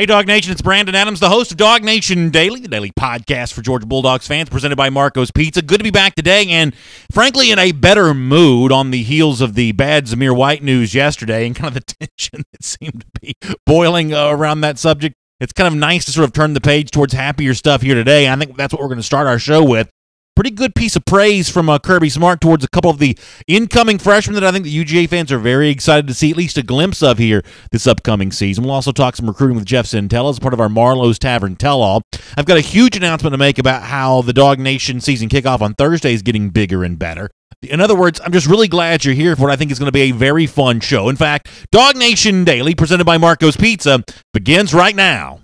Hey, DawgNation, it's Brandon Adams, the host of DawgNation Daily, the daily podcast for Georgia Bulldogs fans, presented by Marco's Pizza. Good to be back today, and frankly, in a better mood on the heels of the bad Zamir White news yesterday and kind of the tension that seemed to be boiling around that subject. It's kind of nice to sort of turn the page towards happier stuff here today. I think that's what we're going to start our show with. Pretty good piece of praise from Kirby Smart towards a couple of the incoming freshmen that I think the UGA fans are very excited to see at least a glimpse of here this upcoming season. We'll also talk some recruiting with Jeff Sentell as part of our Marlowe's Tavern Tell-All. I've got a huge announcement to make about how the DawgNation season kickoff on Thursday is getting bigger and better. In other words, I'm just really glad you're here for what I think is going to be a very fun show. In fact, DawgNation Daily, presented by Marco's Pizza, begins right now.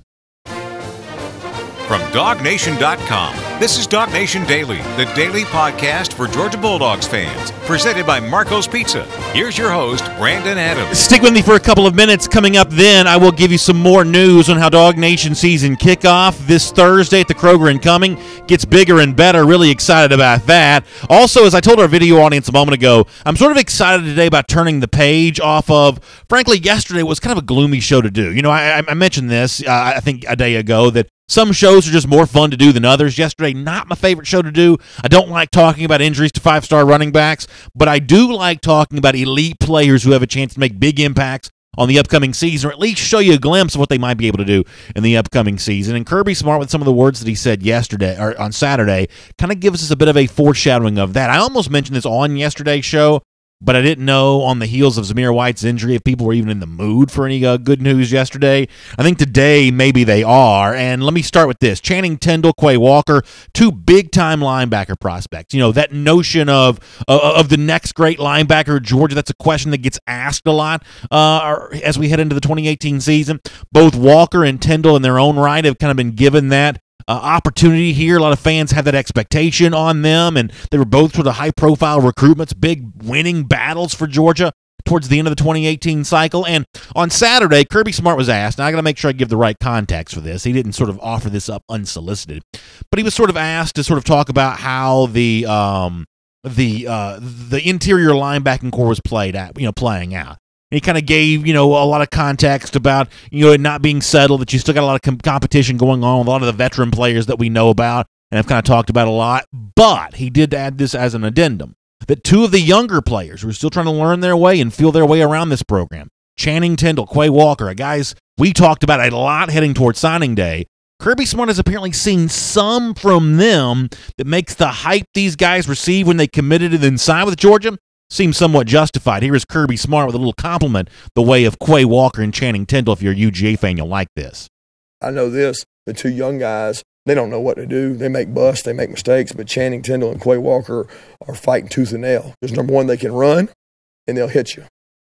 From DawgNation.com, this is DawgNation Daily, the daily podcast for Georgia Bulldogs fans, presented by Marco's Pizza. Here's your host, Brandon Adams. Stick with me for a couple of minutes. Coming up then, I will give you some more news on how DawgNation season kickoff this Thursday at the Kroger and Cumming gets bigger and better. Really excited about that. Also, as I told our video audience a moment ago, I'm sort of excited today about turning the page off of, frankly, yesterday was kind of a gloomy show to do. You know, I mentioned this, I think, a day ago, that some shows are just more fun to do than others. Yesterday, not my favorite show to do. I don't like talking about injuries to five-star running backs, but I do like talking about elite players who have a chance to make big impacts on the upcoming season, or at least show you a glimpse of what they might be able to do in the upcoming season. And Kirby Smart, with some of the words that he said yesterday or on Saturday, kind of gives us a bit of a foreshadowing of that. I almost mentioned this on yesterday's show, but I didn't know on the heels of Zamir White's injury if people were even in the mood for any good news yesterday. I think today maybe they are. And let me start with this. Channing Tindall, Quay Walker, two big-time linebacker prospects. You know, that notion of the next great linebacker of Georgia, that's a question that gets asked a lot as we head into the 2018 season. Both Walker and Tindall in their own right have kind of been given that opportunity here. A lot of fans had that expectation on them, and they were both sort of high-profile recruitments, big winning battles for Georgia towards the end of the 2018 cycle. And on Saturday, Kirby Smart was asked, and I got to make sure I give the right context for this. He didn't sort of offer this up unsolicited, but he was sort of asked to sort of talk about how the interior linebacking core was playing out. He kind of gave, a lot of context about, it not being settled, that you still got a lot of competition going on with a lot of the veteran players that we know about and have kind of talked about a lot. But he did add this as an addendum, that two of the younger players who are still trying to learn their way and feel their way around this program, Channing Tindall, Quay Walker, guys we talked about a lot heading towards signing day, Kirby Smart has apparently seen some from them that makes the hype these guys receive when they committed and then signed with Georgia seems somewhat justified. Here is Kirby Smart with a little compliment the way of Quay Walker and Channing Tindall. If you're a UGA fan, you'll like this. I know this. The two young guys, they don't know what to do. They make busts, they make mistakes, but Channing Tindall and Quay Walker are fighting tooth and nail. Because number one, they can run, and they'll hit you.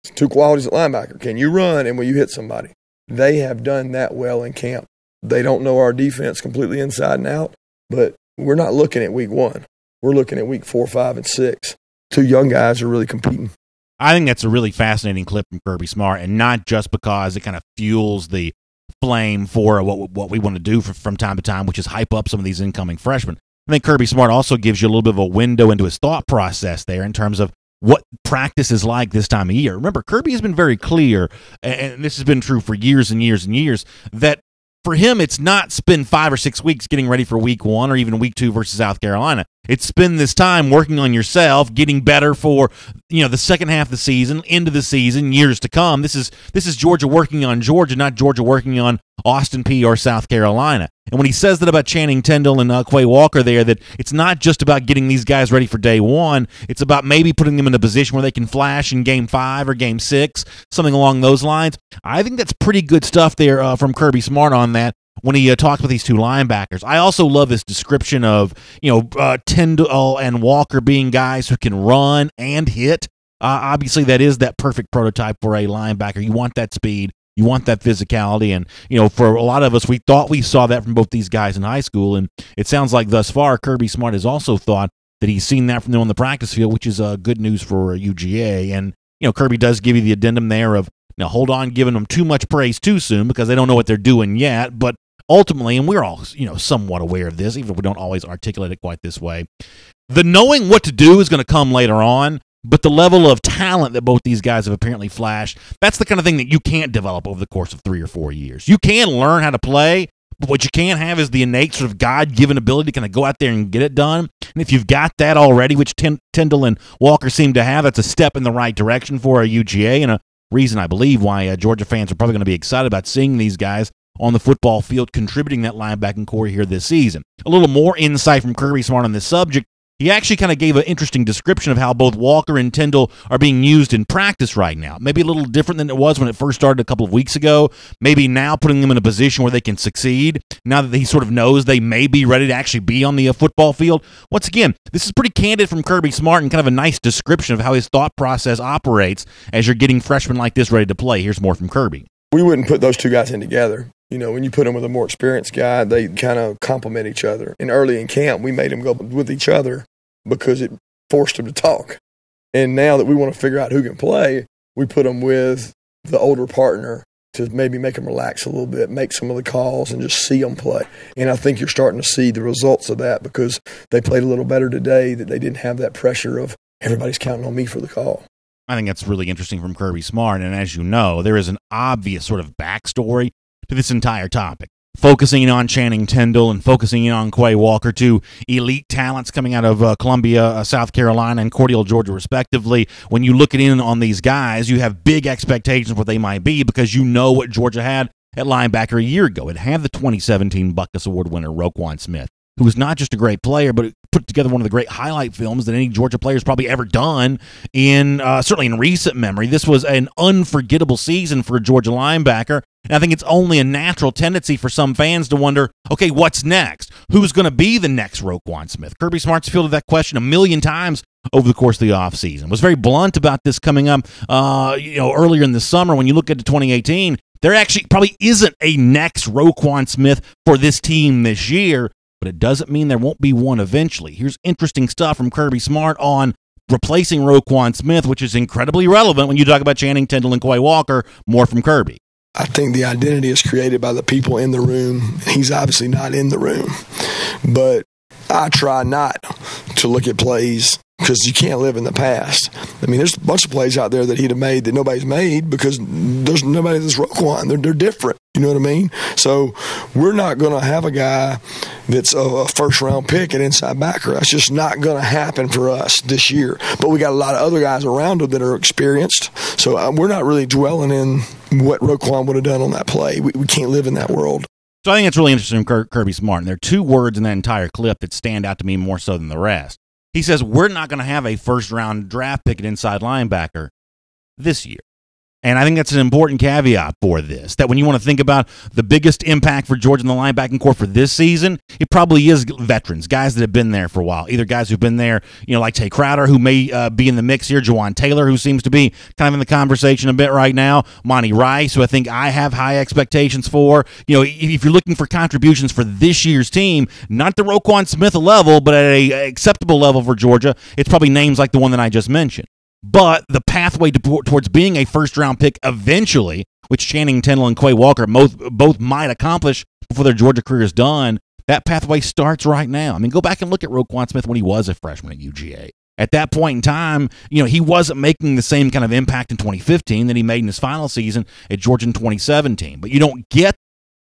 It's two qualities at linebacker. Can you run, and will you hit somebody? They have done that well in camp. They don't know our defense completely inside and out, but we're not looking at week one. We're looking at week 4, 5, and 6. Two young guys are really competing. I think that's a really fascinating clip from Kirby Smart, and not just because it kind of fuels the flame for what we want to do from time to time, which is hype up some of these incoming freshmen. I think Kirby Smart also gives you a little bit of a window into his thought process there in terms of what practice is like this time of year. Remember, Kirby has been very clear, and this has been true for years and years and years, that for him, it's not spend 5 or 6 weeks getting ready for week 1 or even week 2 versus South Carolina. It's spend this time working on yourself, getting better for the second half of the season, into the season, years to come. This is Georgia working on Georgia, not Georgia working on Austin Peay or South Carolina. And when he says that about Channing Tindall and Quay Walker there, that it's not just about getting these guys ready for day one, it's about maybe putting them in a position where they can flash in game 5 or game 6, something along those lines. I think that's pretty good stuff there from Kirby Smart on that when he talks with these two linebackers. I also love his description of, Tindall and Walker being guys who can run and hit. Obviously, that is that perfect prototype for a linebacker. You want that speed. You want that physicality, and for a lot of us, we thought we saw that from both these guys in high school, and it sounds like thus far Kirby Smart has also thought that he's seen that from them on the practice field, which is good news for UGA. And Kirby does give you the addendum there of hold on, giving them too much praise too soon because they don't know what they're doing yet, but ultimately, and we're all somewhat aware of this, even if we don't always articulate it quite this way, the knowing what to do is going to come later on. But the level of talent that both these guys have apparently flashed, that's the kind of thing that you can't develop over the course of 3 or 4 years. You can learn how to play, but what you can't have is the innate sort of God-given ability to kind of go out there and get it done. And if you've got that already, which Tindall and Walker seem to have, that's a step in the right direction for a UGA and a reason I believe why Georgia fans are probably going to be excited about seeing these guys on the football field contributing that linebacking core here this season. A little more insight from Kirby Smart on this subject. He actually kind of gave an interesting description of how both Walker and Tindall are being used in practice right now. Maybe a little different than it was when it first started a couple of weeks ago. Maybe now putting them in a position where they can succeed, now that he sort of knows they may be ready to actually be on the football field. Once again, this is pretty candid from Kirby Smart and kind of a nice description of how his thought process operates as you're getting freshmen like this ready to play. Here's more from Kirby. We wouldn't put those two guys in together. You know, when you put them with a more experienced guy, they kind of complement each other. And early in camp, we made them go with each other because it forced them to talk. And now that we want to figure out who can play, we put them with the older partner to maybe make them relax a little bit, make some of the calls, and just see them play. And I think you're starting to see the results of that because they played a little better today, that they didn't have that pressure of everybody's counting on me for the call. I think that's really interesting from Kirby Smart. And as you know, there is an obvious sort of backstory to this entire topic. Focusing on Channing Tindall and focusing on Quay Walker, two elite talents coming out of Columbia, South Carolina, and Cordial, Georgia, respectively. When you look in on these guys, you have big expectations of what they might be because you know what Georgia had at linebacker a year ago. It had the 2017 Butkus Award winner, Roquan Smith, who was not just a great player, but put together one of the great highlight films that any Georgia player's probably ever done in certainly in recent memory. This was an unforgettable season for a Georgia linebacker. And I think it's only a natural tendency for some fans to wonder, okay, what's next? Who's going to be the next Roquan Smith? Kirby Smart's fielded that question a million times over the course of the offseason. Was very blunt about this coming up earlier in the summer. When you look at 2018, there actually probably isn't a next Roquan Smith for this team this year, but it doesn't mean there won't be one eventually. Here's interesting stuff from Kirby Smart on replacing Roquan Smith, which is incredibly relevant when you talk about Channing Tindall and Quay Walker. More from Kirby. I think the identity is created by the people in the room. He's obviously not in the room. But I try not to look at plays because you can't live in the past. I mean, there's a bunch of plays out there that he'd have made that nobody's made because there's nobody that's Roquan. They're different. You know what I mean? So we're not going to have a guy that's a first-round pick at inside backer. That's just not going to happen for us this year. But we got a lot of other guys around him that are experienced. So we're not really dwelling in what Roquan would have done on that play. We can't live in that world. So I think it's really interesting from Kirby Smart. And there are two words in that entire clip that stand out to me more so than the rest. He says, we're not going to have a first-round draft pick at inside linebacker this year. And I think that's an important caveat for this, that when you want to think about the biggest impact for Georgia in the linebacking core for this season, it probably is veterans, guys that have been there for a while, either guys who've been there, like Tay Crowder, who may be in the mix here, Jawan Taylor, who seems to be kind of in the conversation a bit right now, Monty Rice, who I think I have high expectations for. If you're looking for contributions for this year's team, not the Roquan Smith level, but at a acceptable level for Georgia, it's probably names like the one that I just mentioned. But the pathway towards being a first-round pick eventually, which Channing Tindall and Quay Walker both might accomplish before their Georgia career is done, that pathway starts right now. I mean, go back and look at Roquan Smith when he was a freshman at UGA. At that point in time, he wasn't making the same kind of impact in 2015 that he made in his final season at Georgia in 2017. But you don't get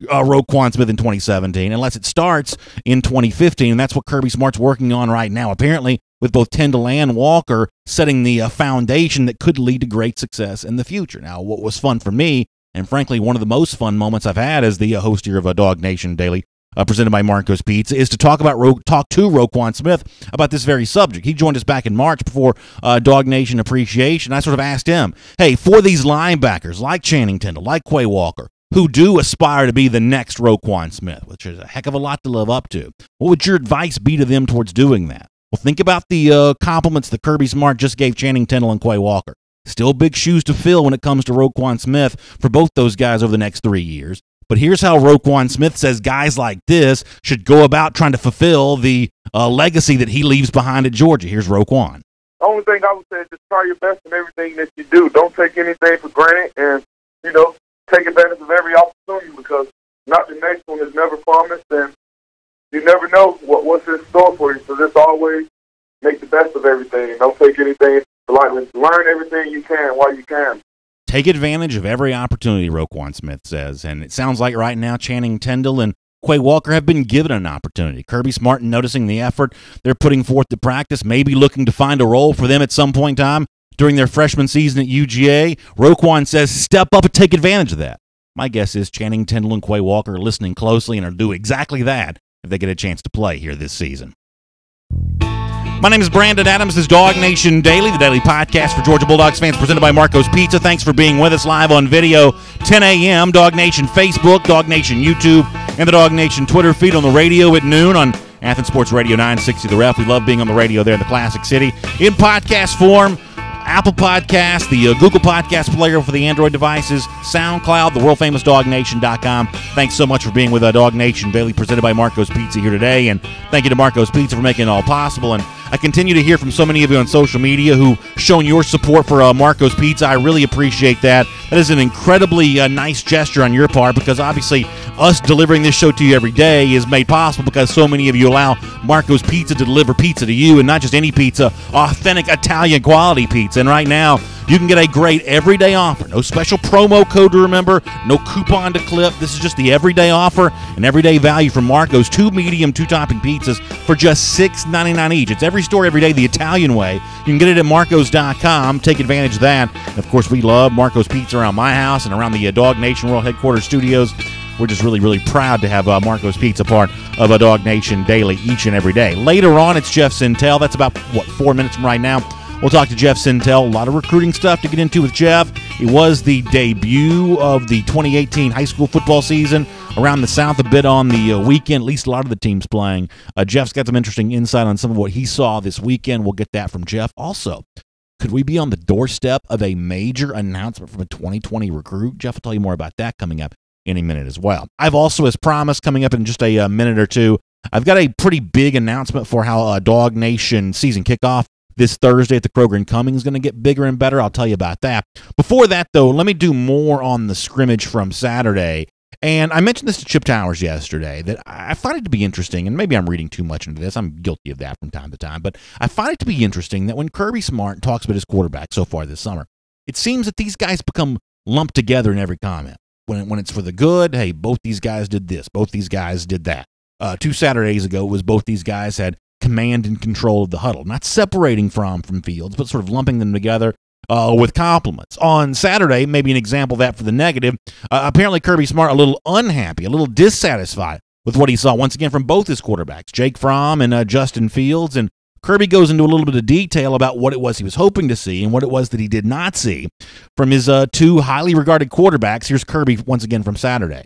Roquan Smith in 2017 unless it starts in 2015, and that's what Kirby Smart's working on right now, apparently with both Tindall and Walker setting the foundation that could lead to great success in the future. Now, what was fun for me, and frankly one of the most fun moments I've had as the host here of DawgNation Daily, presented by Marco's Pizza, is to talk to Roquan Smith about this very subject. He joined us back in March before DawgNation Appreciation. I sort of asked him, hey, for these linebackers like Channing Tindall, like Quay Walker, who do aspire to be the next Roquan Smith, which is a heck of a lot to live up to, what would your advice be to them towards doing that? Well, think about the compliments that Kirby Smart just gave Channing Tindall and Quay Walker. Still big shoes to fill when it comes to Roquan Smith for both those guys over the next 3 years. But here's how Roquan Smith says guys like this should go about trying to fulfill the legacy that he leaves behind at Georgia. Here's Roquan. The only thing I would say is just try your best in everything that you do. Don't take anything for granted and, take advantage of every opportunity because not the next one is never promised and you never know what's in store for you. So just always make the best of everything. Don't take anything for learn everything you can while you can. Take advantage of every opportunity, Roquan Smith says. And it sounds like right now Channing Tindall and Quay Walker have been given an opportunity. Kirby Smart noticing the effort they're putting forth to practice, maybe looking to find a role for them at some point in time during their freshman season at UGA. Roquan says step up and take advantage of that. My guess is Channing Tindall and Quay Walker are listening closely and will do exactly that if they get a chance to play here this season. My name is Brandon Adams. This is DawgNation Daily, the daily podcast for Georgia Bulldogs fans, presented by Marco's Pizza. Thanks for being with us live on video, 10 a.m., DawgNation Facebook, DawgNation YouTube, and the DawgNation Twitter feed. On the radio at noon on Athens Sports Radio 960 The Ref. We love being on the radio there in the Classic City. In podcast form, Apple Podcasts, the Google Podcast player for the Android devices, SoundCloud, the world-famous DawgNation.com. Thanks so much for being with DawgNation Daily, presented by Marco's Pizza here today. And thank you to Marco's Pizza for making it all possible. And I continue to hear from so many of you on social media who've shown your support for Marco's Pizza. I really appreciate that. That is an incredibly nice gesture on your part, because obviously us delivering this show to you every day is made possible because so many of you allow Marco's Pizza to deliver pizza to you, and not just any pizza, authentic Italian quality pizza. And right now, you can get a great everyday offer. No special promo code to remember, no coupon to clip. This is just the everyday offer and everyday value from Marco's. 2 medium, 2-topping pizzas for just $6.99 each. It's every store, every day, the Italian way. You can get it at marcos.com. Take advantage of that. And of course, we love Marco's Pizza around my house and around the DawgNation World Headquarters studios. We're just really, really proud to have Marco's Pizza part of a DawgNation Daily each and every day. Later on, it's Jeff Sintel. That's about, 4 minutes from right now. We'll talk to Jeff Sintel. A lot of recruiting stuff to get into with Jeff. It was the debut of the 2018 high school football season around the South a bit on the weekend, at least a lot of the teams playing. Jeff's got some interesting insight on some of what he saw this weekend. We'll get that from Jeff. Also, could we be on the doorstep of a major announcement from a 2020 recruit? Jeff will tell you more about that coming up in a minute as well. I've also, as promised, coming up in just a minute or two, I've got a pretty big announcement for how DawgNation season kickoff this Thursday at the Kroger in Cumming is going to get bigger and better. I'll tell you about that. Before that, though, let me do more on the scrimmage from Saturday. And I mentioned this to Chip Towers yesterday, that I find it to be interesting, and maybe I'm reading too much into this. I'm guilty of that from time to time. But I find it to be interesting that when Kirby Smart talks about his quarterback so far this summer, it seems that these guys become lumped together in every comment. When it's for the good, hey, both these guys did this, both these guys did that. 2 Saturdays ago was both these guys had command and control of the huddle, not separating from Fields, but sort of lumping them together with compliments. On Saturday, maybe an example of that for the negative, apparently Kirby Smart a little unhappy, a little dissatisfied with what he saw once again from both his quarterbacks, Jake Fromm and Justin Fields. And Kirby goes into a little bit of detail about what it was he was hoping to see and what it was that he did not see from his 2 highly regarded quarterbacks. Here's Kirby once again from Saturday.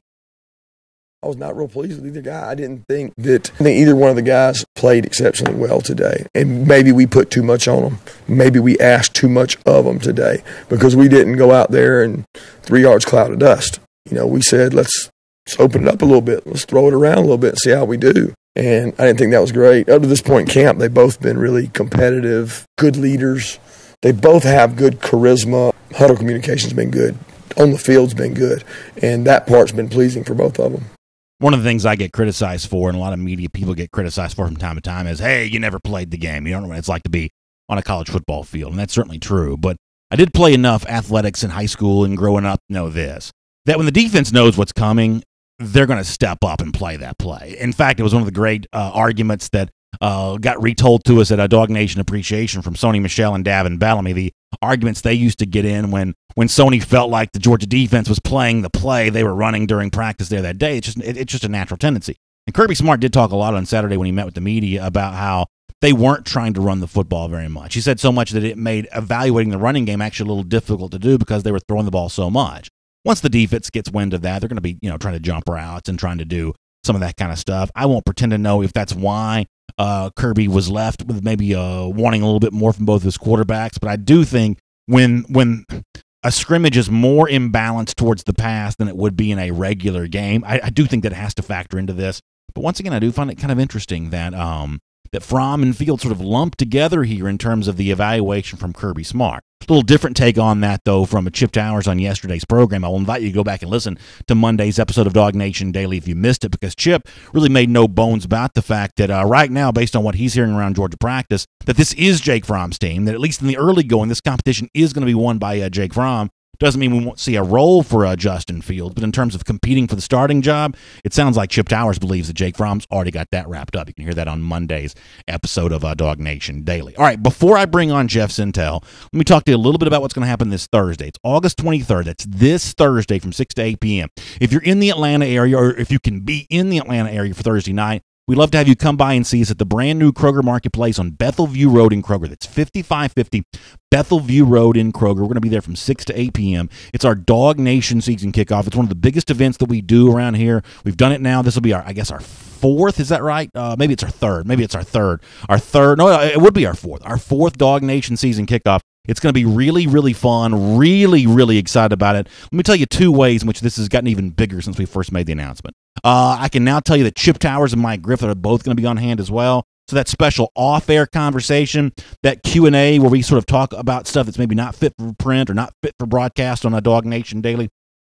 I was not real pleased with either guy. I didn't think either one of the guys played exceptionally well today. And maybe we put too much on them. Maybe we asked too much of them today because we didn't go out there and 3 yards cloud of dust. We said, let's open it up a little bit. Let's throw it around a little bit and see how we do. And I didn't think that was great. Up to this point in camp, they've both been really competitive, good leaders. They both have good charisma. Huddle communication's been good. On the field's been good. And that part's been pleasing for both of them. One of the things I get criticized for, and a lot of media people get criticized for from time to time, is, hey, you never played the game. You don't know what it's like to be on a college football field. And that's certainly true. But I did play enough athletics in high school and growing up to know this, that when the defense knows what's coming, they're going to step up and play that play. In fact, it was one of the great arguments that got retold to us at a DawgNation Appreciation from Sony Michel and Davin Bellamy, the arguments they used to get in when Sony felt like the Georgia defense was playing the play they were running during practice there that day. It's just a natural tendency. And Kirby Smart did talk a lot on Saturday when he met with the media about how they weren't trying to run the football very much. He said so much that it made evaluating the running game actually a little difficult to do because they were throwing the ball so much. Once the defense gets wind of that, they're going to be trying to jump routes and trying to do some of that kind of stuff. I won't pretend to know if that's why Kirby was left with maybe wanting a little bit more from both his quarterbacks, but I do think when a scrimmage is more imbalanced towards the pass than it would be in a regular game, I do think that it has to factor into this. But once again, I do find it kind of interesting that that Fromm and Field sort of lumped together here in terms of the evaluation from Kirby Smart. A little different take on that, though, from Chip Towers on yesterday's program. I will invite you to go back and listen to Monday's episode of DawgNation Daily if you missed it, because Chip really made no bones about the fact that right now, based on what he's hearing around Georgia practice, that this is Jake Fromm's team, that at least in the early going, this competition is going to be won by Jake Fromm. Doesn't mean we won't see a role for Justin Fields, but in terms of competing for the starting job, it sounds like Chip Towers believes that Jake Fromm's already got that wrapped up. You can hear that on Monday's episode of DawgNation Daily. All right, before I bring on Jeff Sintel, let me talk to you a little bit about what's going to happen this Thursday. It's August 23rd. That's this Thursday from 6 to 8 p.m. If you're in the Atlanta area, or if you can be in the Atlanta area for Thursday night, we'd love to have you come by and see us at the brand new Kroger Marketplace on Bethel View Road in Kroger. That's 5550 Bethel View Road in Kroger. We're going to be there from 6 to 8 p.m. It's our DawgNation season kickoff. It's one of the biggest events that we do around here. We've done it now. This will be, our fourth. Is that right? Maybe it's our third. No, it would be our fourth. Our fourth DawgNation season kickoff. It's going to be really, really fun. Really, really excited about it. Let me tell you two ways in which this has gotten even bigger since we first made the announcement. I can now tell you that Chip Towers and Mike Griffith are both going to be on hand as well. So that special off-air conversation, that Q&A where we sort of talk about stuff that's maybe not fit for print or not fit for broadcast on a DawgNation Daily,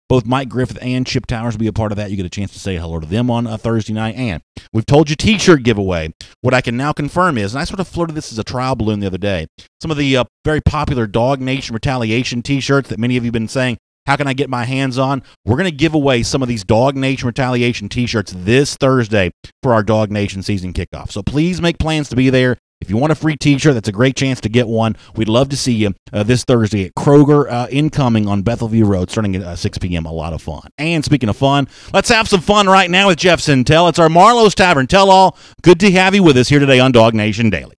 both Mike Griffith and Chip Towers will be a part of that. You get a chance to say hello to them on a Thursday night. And we've told you T-shirt giveaway. What I can now confirm is, and I sort of floated this as a trial balloon the other day, some of the very popular DawgNation Retaliation T-shirts that many of you have been saying, how can I get my hands on? We're going to give away some of these DawgNation Retaliation T-shirts this Thursday for our DawgNation season kickoff. So please make plans to be there. If you want a free T-shirt, that's a great chance to get one. We'd love to see you this Thursday at Kroger Incoming on Bethel View Road, starting at 6 p.m. A lot of fun. And speaking of fun, let's have some fun right now with Jeff Sintel. It's our Marlowe's Tavern Tell-All. Good to have you with us here today on DawgNation Daily.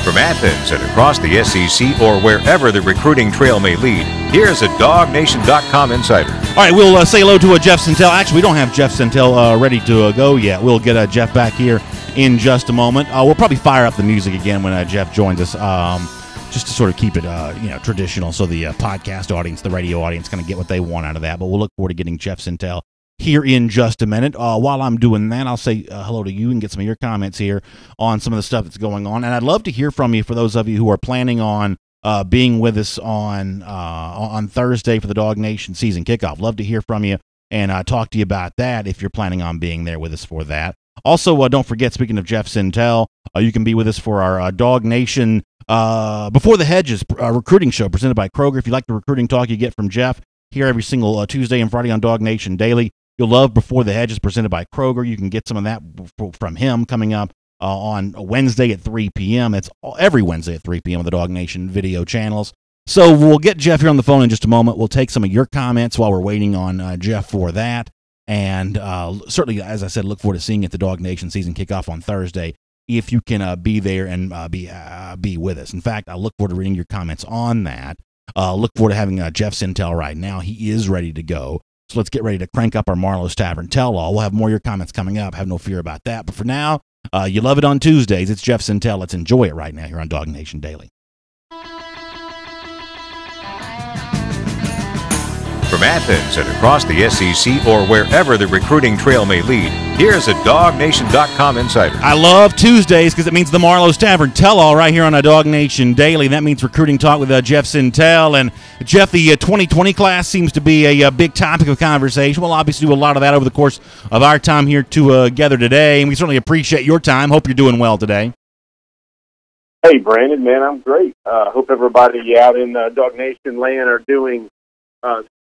From Athens and across the SEC or wherever the recruiting trail may lead, here's a DawgNation.com insider. All right, we'll say hello to Jeff Sintel. Actually, we don't have Jeff Sintel ready to go yet. We'll get Jeff back here in just a moment. We'll probably fire up the music again when Jeff joins us, just to sort of keep it traditional, so the podcast audience, the radio audience, kind of get what they want out of that. But we'll look forward to getting Jeff Sintel here in just a minute. While I'm doing that, I'll say hello to you and get some of your comments here on some of the stuff that's going on. And I'd love to hear from you for those of you who are planning on being with us on Thursday for the DawgNation season kickoff. Love to hear from you and talk to you about that if you're planning on being there with us for that. Also, don't forget, speaking of Jeff Sintel, you can be with us for our DawgNation Before the Hedges recruiting show presented by Kroger. If you like the recruiting talk you get from Jeff here every single Tuesday and Friday on DawgNation Daily, you'll love Before the Hedges presented by Kroger. You can get some of that from him coming up on Wednesday at 3 p.m. It's every Wednesday at 3 p.m. on the DawgNation video channels. So we'll get Jeff here on the phone in just a moment. We'll take some of your comments while we're waiting on Jeff for that. And certainly, as I said, look forward to seeing you at the DawgNation season kickoff on Thursday if you can be there and be with us. In fact, I look forward to reading your comments on that. Look forward to having Jeff Sintel right now. He is ready to go. So let's get ready to crank up our Marlowe's Tavern Tell-All. We'll have more of your comments coming up. Have no fear about that. But for now, you love it on Tuesdays. It's Jeff Sintel. Let's enjoy it right now here on DawgNation Daily. From Athens and across the SEC or wherever the recruiting trail may lead, here's a DawgNation.com insider. I love Tuesdays because it means the Marlowe's Tavern Tell-All right here on a DawgNation Daily. That means recruiting talk with Jeff Sintel. And Jeff, the 2020 class seems to be a big topic of conversation. We'll obviously do a lot of that over the course of our time here together today, and we certainly appreciate your time. Hope you're doing well today. Hey, Brandon, man, I'm great. Hope everybody out in DawgNation land are doing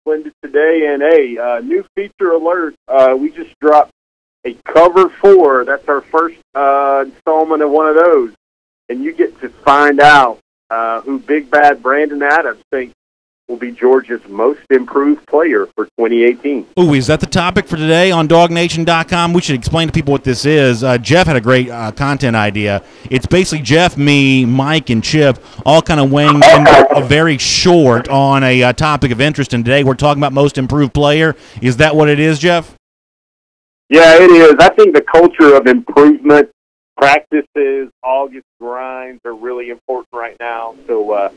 splendid today. And hey, new feature alert, we just dropped a cover 4. That's our first installment of one of those. And you get to find out who Big Bad Brandon Adams thinks will be Georgia's most improved player for 2018. Ooh, is that the topic for today on DawgNation.com? We should explain to people what this is. Jeff had a great content idea. It's basically Jeff, me, Mike, and Chip all kind of weighing in very short on a topic of interest. And today we're talking about most improved player. Is that what it is, Jeff? Yeah, it is. I think the culture of improvement, practices, August grinds are really important right now. So,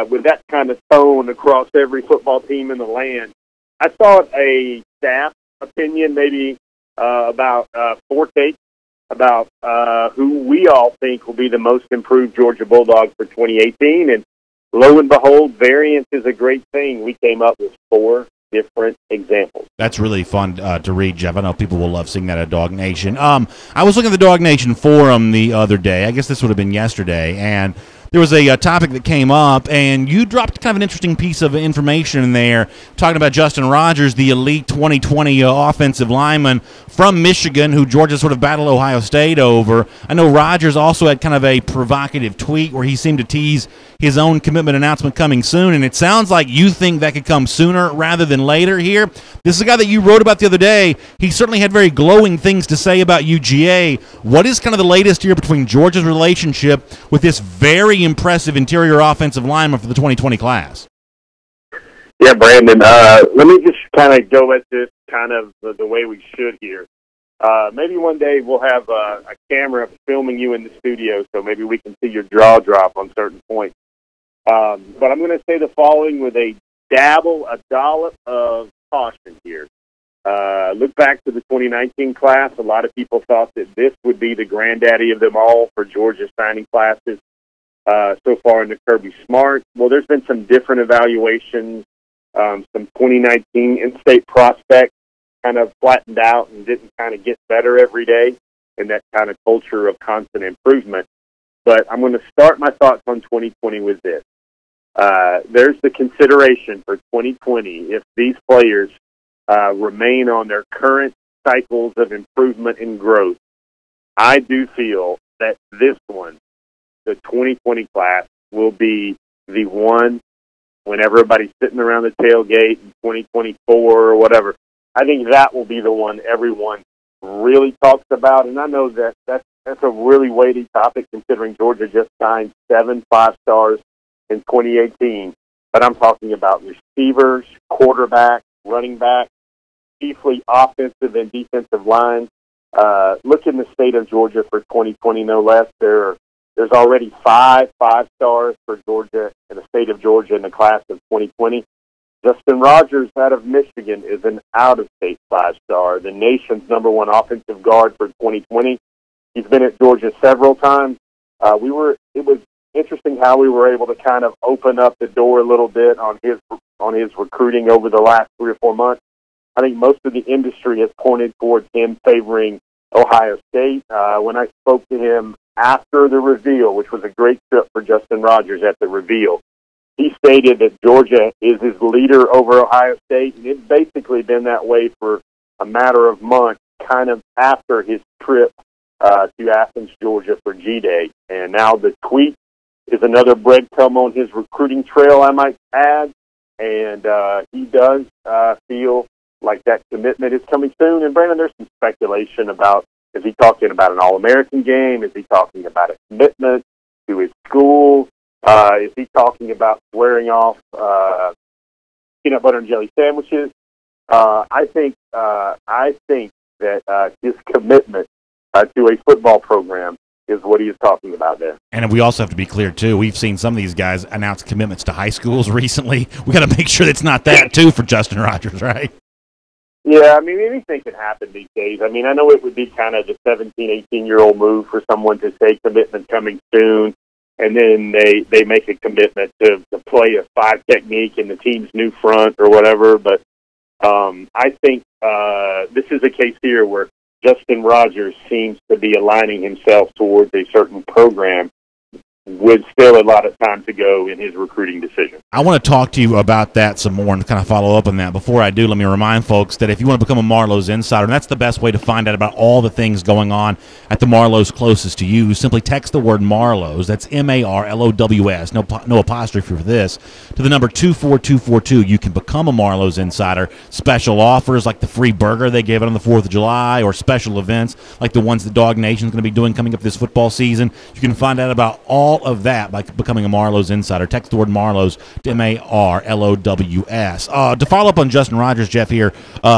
with that kind of tone across every football team in the land, I thought a staff opinion maybe about 4 takes about who we all think will be the most improved Georgia Bulldogs for 2018. And lo and behold, variance is a great thing. We came up with 4 different examples. That's really fun to read, Jeff. I know people will love seeing that at DawgNation. I was looking at the DawgNation forum the other day. I guess this would have been yesterday, and there was a topic that came up, and you dropped kind of an interesting piece of information in there talking about Justin Rogers, the elite 2020 offensive lineman from Michigan who Georgia sort of battled Ohio State over. I know Rogers also had kind of a provocative tweet where he seemed to tease his own commitment announcement coming soon, and it sounds like you think that could come sooner rather than later here. This is a guy that you wrote about the other day. He certainly had very glowing things to say about UGA. What is kind of the latest here between Georgia's relationship with this very impressive interior offensive lineman for the 2020 class? Yeah, Brandon, let me just kind of go at this kind of the way we should here. Maybe one day we'll have a camera filming you in the studio, so maybe we can see your jaw drop on certain points. But I'm going to say the following with a dollop of caution here. Look back to the 2019 class. A lot of people thought that this would be the granddaddy of them all for Georgia's signing classes so far into Kirby Smart. Well, there's been some different evaluations. Some 2019 in-state prospects kind of flattened out and didn't kind of get better every day in that kind of culture of constant improvement. But I'm going to start my thoughts on 2020 with this. There's the consideration for 2020 if these players remain on their current cycles of improvement and growth. I do feel that this one, the 2020 class, will be the one when everybody's sitting around the tailgate in 2024 or whatever. I think that will be the one everyone really talks about. And I know that that's a really weighty topic considering Georgia just signed 7 5-stars in 2018. But I'm talking about receivers, quarterbacks, running backs, chiefly offensive and defensive lines. Look in the state of Georgia for 2020, no less. There's already 5 5-stars for Georgia in the state of Georgia in the class of 2020. Justin Rogers out of Michigan is an out-of-state 5-star, the nation's #1 offensive guard for 2020. He's been at Georgia several times. It was interesting how we were able to kind of open up the door a little bit on his recruiting over the last 3 or 4 months. I think most of the industry has pointed towards him favoring Ohio State. When I spoke to him after the reveal, which was a great trip for Justin Rogers at the reveal, he stated that Georgia is his leader over Ohio State, and it's basically been that way for a matter of months, kind of after his trip to Athens, Georgia for G-Day. And now the tweet is another breadcrumb on his recruiting trail, I might add, and he does feel like that commitment is coming soon. And Brandon, there's some speculation about, is he talking about an All-American game? Is he talking about a commitment to his school? Is he talking about swearing off peanut butter and jelly sandwiches? I think that his commitment to a football program is what he is talking about there. And we also have to be clear, too. We've seen some of these guys announce commitments to high schools recently. We got to make sure it's not that, too, for Justin Rogers, right? Yeah, I mean, anything can happen these days. I mean, I know it would be kind of the 17, 18-year-old move for someone to say commitment coming soon, and then they make a commitment to play a 5 technique in the team's new front or whatever. But I think this is a case here where Justin Rogers seems to be aligning himself towards a certain program with still a lot of time to go in his recruiting decision. I want to talk to you about that some more and kind of follow up on that. Before I do, let me remind folks that if you want to become a Marlowe's Insider, and that's the best way to find out about all the things going on at the Marlowe's closest to you, simply text the word Marlowe's, that's M-A-R-L-O-W-S, no apostrophe for this, to the number 24242. You can become a Marlowe's Insider. Special offers like the free burger they gave out on the 4th of July, or special events like the ones that DawgNation is going to be doing coming up this football season. You can find out about all result of that by becoming a Marlows insider. Text the word Marlows to MARLOWS. To follow up on Justin Rogers, Jeff, here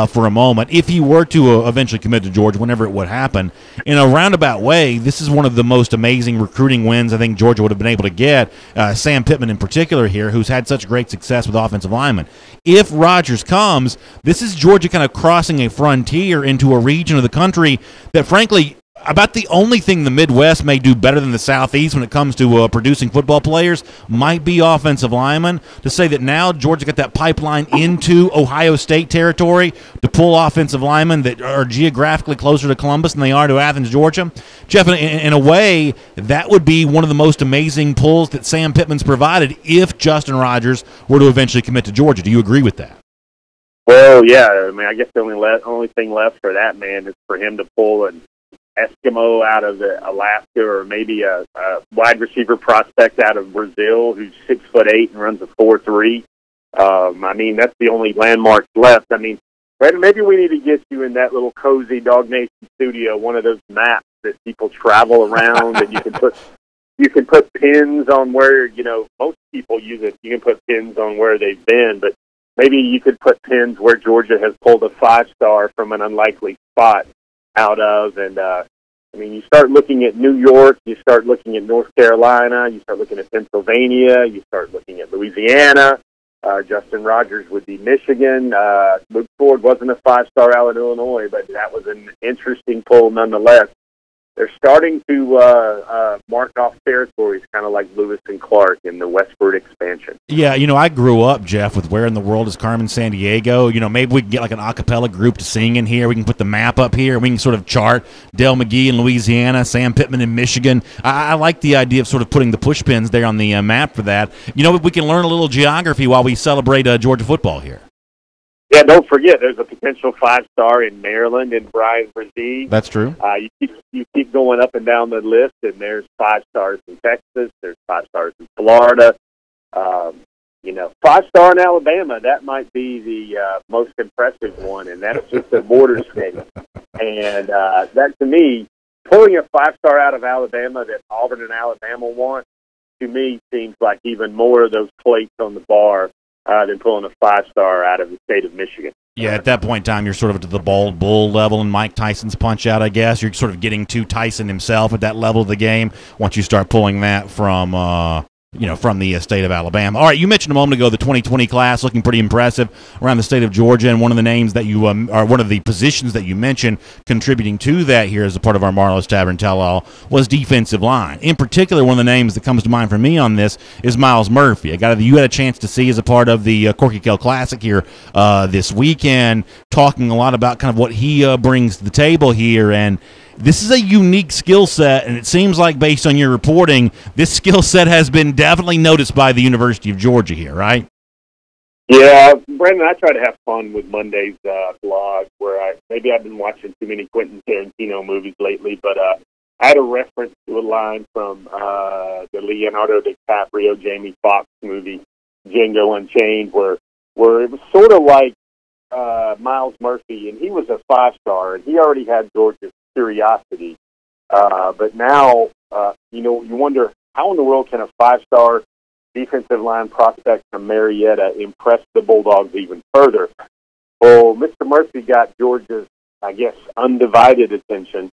for a moment, if he were to eventually commit to Georgia, whenever it would happen, in a roundabout way, this is one of the most amazing recruiting wins I think Georgia would have been able to get. Sam Pittman in particular here, who's had such great success with offensive linemen. If Rogers comes, this is Georgia kind of crossing a frontier into a region of the country that, frankly, about the only thing the Midwest may do better than the Southeast when it comes to producing football players might be offensive linemen. To say that now Georgia got that pipeline into Ohio State territory to pull offensive linemen that are geographically closer to Columbus than they are to Athens, Georgia. Jeff, in a way, that would be one of the most amazing pulls that Sam Pittman's provided if Justin Rogers were to eventually commit to Georgia. Do you agree with that? Well, yeah. I mean, I guess the only thing left for that man is for him to pull an Eskimo out of Alaska, or maybe a wide receiver prospect out of Brazil who's 6'8" and runs a 4.3. I mean, that's the only landmarks left. I mean, Brandon, maybe we need to get you in that little cozy DawgNation studio, one of those maps that people travel around, and you can put pins on where, most people use it. You can put pins on where they've been, but maybe you could put pins where Georgia has pulled a 5-star from an unlikely spot out of. And I mean, you start looking at New York, you start looking at North Carolina, you start looking at Pennsylvania, you start looking at Louisiana. Justin Rogers would be Michigan. Luke Ford wasn't a 5-star out in Illinois, but that was an interesting pull nonetheless. They're starting to mark off territories, kind of like Lewis and Clark in the westward expansion. Yeah, I grew up, Jeff, with Where in the World is Carmen Sandiego. Maybe we can get like an a cappella group to sing in here. We can put the map up here. We can sort of chart Dale McGee in Louisiana, Sam Pittman in Michigan. I like the idea of sort of putting the push pins there on the map for that. We can learn a little geography while we celebrate Georgia football here. Yeah, don't forget, there's a potential 5-star in Maryland in Brian Brzee. That's true. You keep going up and down the list, and there's 5-stars in Texas. There's 5-stars in Florida. 5-star in Alabama, that might be the most impressive one, and that's just a border state. And that, to me, pulling a 5-star out of Alabama that Auburn and Alabama want, to me, seems like even more of those plates on the bar than pulling a 5-star out of the state of Michigan. Yeah, at that point in time, you're sort of at the bald bull level and Mike Tyson's Punch-Out, I guess. You're sort of getting to Tyson himself at that level of the game once you start pulling that from from the state of Alabama. All right, you mentioned a moment ago the 2020 class looking pretty impressive around the state of Georgia, and one of the names that you or one of the positions that you mentioned contributing to that here as a part of our Marlowe's Tavern Tell-All was defensive line. In particular, one of the names that comes to mind for me on this is Miles Murphy. You had a chance to see as a part of the Corky Kell Classic here this weekend, talking a lot about kind of what he brings to the table here, and this is a unique skill set, and it seems like, based on your reporting, this skill set has been definitely noticed by the University of Georgia here, right? Yeah, Brandon, I try to have fun with Monday's blog, where maybe I've been watching too many Quentin Tarantino movies lately, but I had a reference to a line from the Leonardo DiCaprio, Jamie Foxx movie, Django Unchained, where it was sort of like Miles Murphy, and he was a 5-star, and he already had Georgia's curiosity, but now you wonder how in the world can a 5-star defensive line prospect from Marietta impress the Bulldogs even further. Well, Mr. Murphy got Georgia's, I guess, undivided attention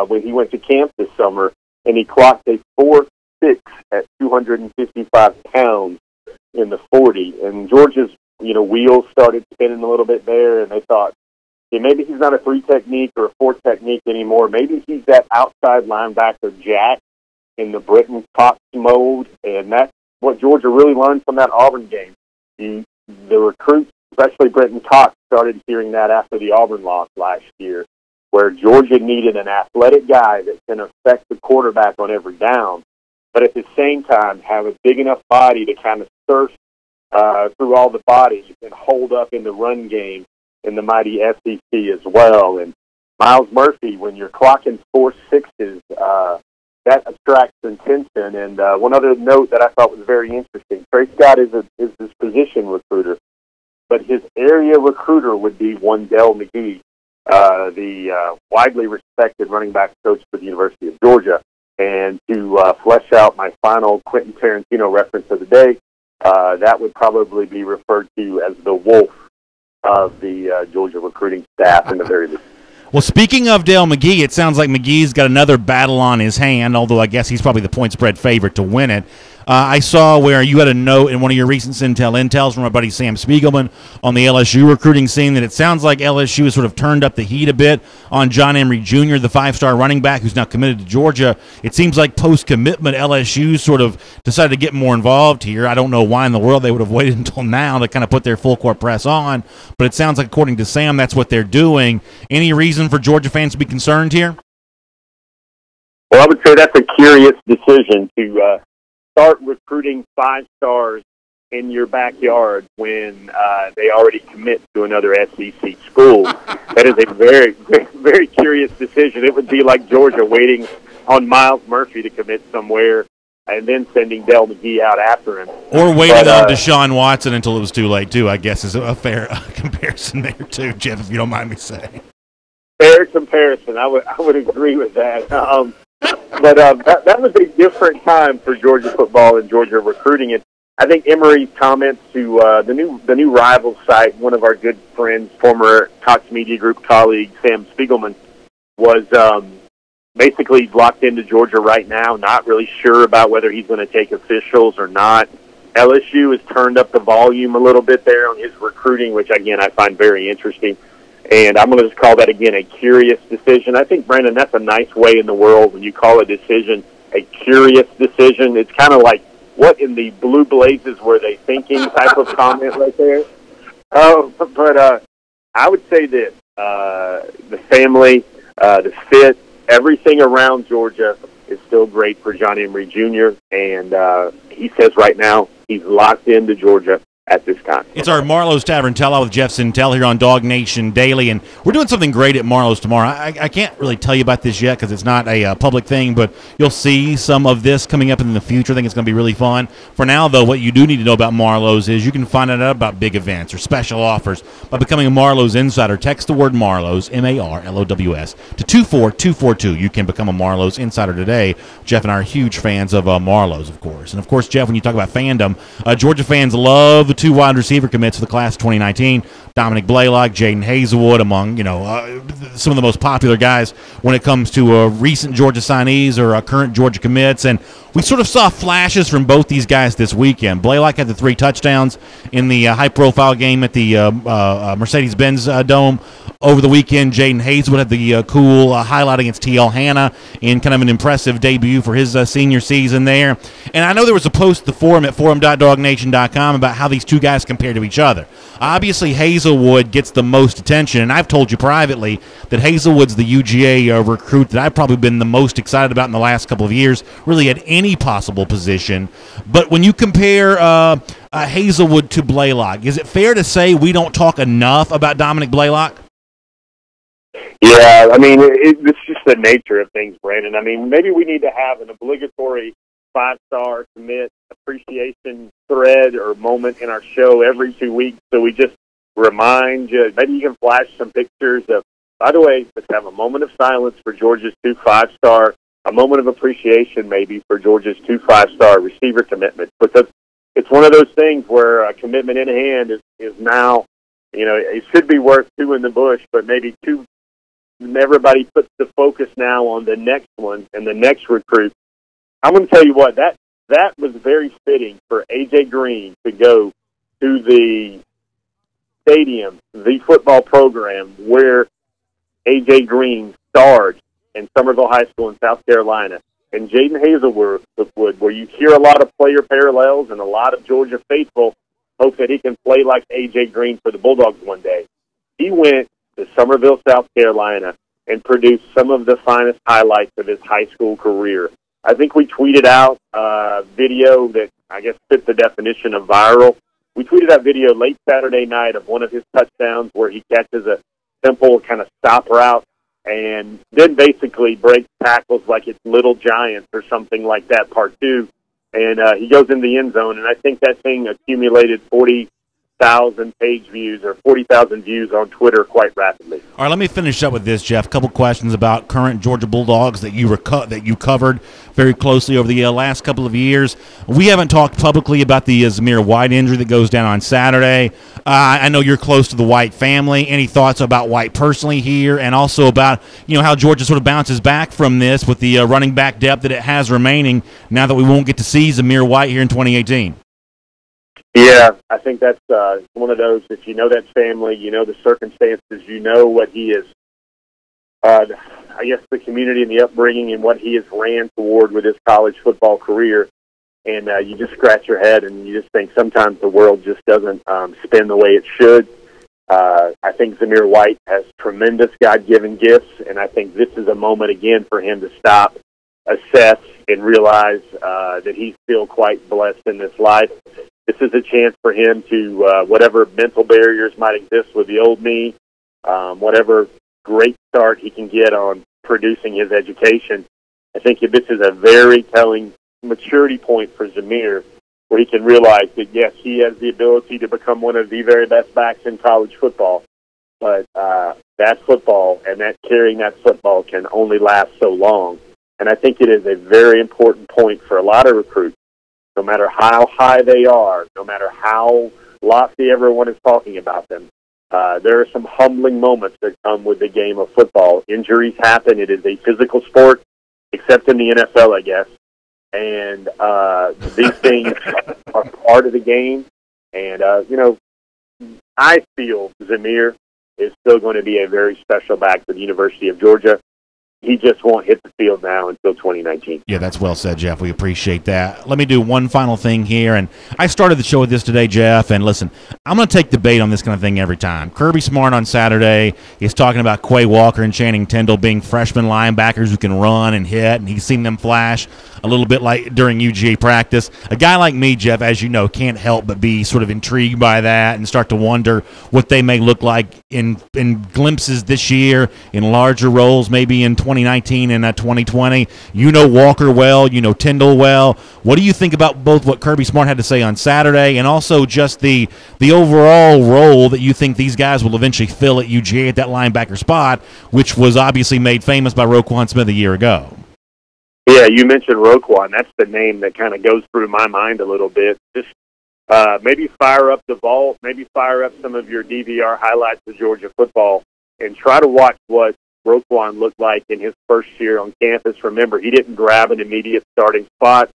when he went to camp this summer, and he clocked a 4.6 at 255 pounds in the 40, and Georgia's wheels started spinning a little bit there, and they thought, maybe he's not a 3 technique or a 4 technique anymore. Maybe he's that outside linebacker jack in the Britton Cox mold, and that's what Georgia really learned from that Auburn game. The recruits, especially Britton Cox, started hearing that after the Auburn loss last year, where Georgia needed an athletic guy that can affect the quarterback on every down, but at the same time have a big enough body to kind of surf through all the bodies and hold up in the run game in the mighty SEC as well. And Miles Murphy, when you're clocking 4.6s, that attracts attention. And one other note that I thought was very interesting, Trey Scott is his position recruiter, but his area recruiter would be one Dell McGee, the widely respected running back coach for the University of Georgia. And to flesh out my final Quentin Tarantino reference of the day, that would probably be referred to as the wolf of the Georgia recruiting staff in the very least. Well, speaking of Dale McGee, it sounds like McGee's got another battle on his hand, although I guess he's probably the point spread favorite to win it. I saw where you had a note in one of your recent intels from my buddy Sam Spiegelman on the LSU recruiting scene that it sounds like LSU has sort of turned up the heat a bit on John Emery Jr., the five-star running back who's now committed to Georgia. It seems like post-commitment LSU sort of decided to get more involved here. I don't know why in the world they would have waited until now to kind of put their full-court press on, but it sounds like, according to Sam, that's what they're doing. Any reason for Georgia fans to be concerned here? Well, I would say that's a curious decision to start recruiting five stars in your backyard when they already commit to another SEC school. That is a very, very, very curious decision. It would be like Georgia waiting on Miles Murphy to commit somewhere and then sending Dale McGee out after him. Or waiting on Deshaun Watson until it was too late, too, I guess is a fair comparison there, too, Jeff, if you don't mind me saying. Fair comparison. I would agree with that. But that was a different time for Georgia football and Georgia recruiting. And I think Emery's comments to the new Rivals site, one of our good friends, former Cox Media Group colleague Sam Spiegelman, was basically locked into Georgia right now, not really sure about whether he's going to take officials or not. LSU has turned up the volume a little bit there on his recruiting, which, again, I find very interesting. And I'm going to just call that, again, a curious decision. I think, Brandon, that's a nice way in the world when you call a decision a curious decision. It's kind of like, what in the blue blazes were they thinking type of comment right there. But I would say this, the family, the fit, everything around Georgia is still great for John Emery Jr., and he says right now he's locked into Georgia at this time. It's our Marlowe's Tavern Tell-Out with Jeff Sintel here on DawgNation Daily, and we're doing something great at Marlowe's tomorrow. I can't really tell you about this yet because it's not a public thing, but you'll see some of this coming up in the future. I think it's going to be really fun. For now, though, what you do need to know about Marlowe's is you can find out about big events or special offers by becoming a Marlowe's Insider. Text the word Marlowe's, M-A-R-L-O-W-S, to 24242. You can become a Marlowe's Insider today. Jeff and I are huge fans of Marlowe's, of course. And, of course, Jeff, when you talk about fandom, Georgia fans love the two wide receiver commits for the class of 2019. Dominic Blaylock, Jaden Hazelwood, among some of the most popular guys when it comes to recent Georgia signees or current Georgia commits. And we sort of saw flashes from both these guys this weekend. Blaylock had the 3 touchdowns in the high-profile game at the Mercedes-Benz Dome over the weekend. Jaden Hazelwood had the cool highlight against T.L. Hanna in kind of an impressive debut for his senior season there. And I know there was a post at the forum at forum.dawgnation.com about how these two guys compare to each other. Obviously, Hazelwood gets the most attention, and I've told you privately that Hazelwood's the UGA recruit that I've probably been the most excited about in the last couple of years, really at any possible position. But when you compare Hazelwood to Blaylock, is it fair to say we don't talk enough about Dominic Blaylock? Yeah, I mean, it's just the nature of things, Brandon. I mean, maybe we need to have an obligatory 5-star commit appreciation thread or moment in our show every 2 weeks, so we just remind you. Maybe you can flash some pictures of, by the way, let's have a moment of silence for Georgia's 2 5-star, a moment of appreciation maybe for Georgia's 2 5-star receiver commitments, because it's one of those things where a commitment in hand is now, it should be worth 2 in the bush, but maybe 2. Everybody puts the focus now on the next one and the next recruit. I'm going to tell you what, that was very fitting for A.J. Green to go to the stadium, the football program where A.J. Green starred in Summerville High School in South Carolina. And Jaden Hazelwood, where you hear a lot of player parallels and a lot of Georgia faithful hope that he can play like A.J. Green for the Bulldogs one day. He went to Summerville, South Carolina, and produced some of the finest highlights of his high school career. I think we tweeted out a video that I guess fit the definition of viral. We tweeted out video late Saturday night of one of his touchdowns where he catches a simple kind of stop route and then basically breaks tackles like it's Little Giants or something like that, part 2. And he goes in the end zone, and I think that thing accumulated 40,000 page views or 40,000 views on Twitter quite rapidly. All right, let me finish up with this, Jeff. A couple questions about current Georgia Bulldogs that you covered very closely over the last couple of years. We haven't talked publicly about the Zamir White injury that goes down on Saturday. I know you're close to the White family. Any thoughts about White personally here, and also about how Georgia sort of bounces back from this with the running back depth that it has remaining now that we won't get to see Zamir White here in 2018? Yeah, I think that's one of those, if you know that family, you know the circumstances, you know what he is, I guess the community and the upbringing and what he has ran toward with his college football career. And you just scratch your head and you just think sometimes the world just doesn't spin the way it should. I think Zamir White has tremendous God-given gifts, and I think this is a moment again for him to stop, assess, and realize that he's still quite blessed in this life. This is a chance for him to, whatever mental barriers might exist with the old me, whatever great start he can get on producing his education. I think this is a very telling maturity point for Zamir, where he can realize that, yes, he has the ability to become one of the very best backs in college football, but that football and that carrying that football can only last so long. And I think it is a very important point for a lot of recruits, no matter how high they are, no matter how lofty everyone is talking about them. There are some humbling moments that come with the game of football. Injuries happen. It is a physical sport, except in the NFL, I guess. And these things are part of the game. And, I feel Zamir is still going to be a very special back for the University of Georgia. He just won't hit the field now until 2019. Yeah, that's well said, Jeff. We appreciate that. Let me do one final thing here. And I started the show with this today, Jeff. And listen, I'm going to take debate on this kind of thing every time. Kirby Smart on Saturday is talking about Quay Walker and Channing Tindall being freshman linebackers who can run and hit. And he's seen them flash a little bit like during UGA practice. A guy like me, Jeff, as you know, can't help but be sort of intrigued by that and start to wonder what they may look like in glimpses this year, in larger roles, maybe in 2019 and 2020. You know Walker well, you know Tindall well. What do you think about both what Kirby Smart had to say on Saturday and also just the overall role that you think these guys will eventually fill at UGA at that linebacker spot, which was obviously made famous by Roquan Smith a year ago? Yeah, you mentioned Roquan. That's the name that kind of goes through my mind a little bit. Just maybe fire up the vault, maybe fire up some of your DVR highlights of Georgia football and try to watch what Roquan looked like in his first year on campus. Remember, he didn't grab an immediate starting spot.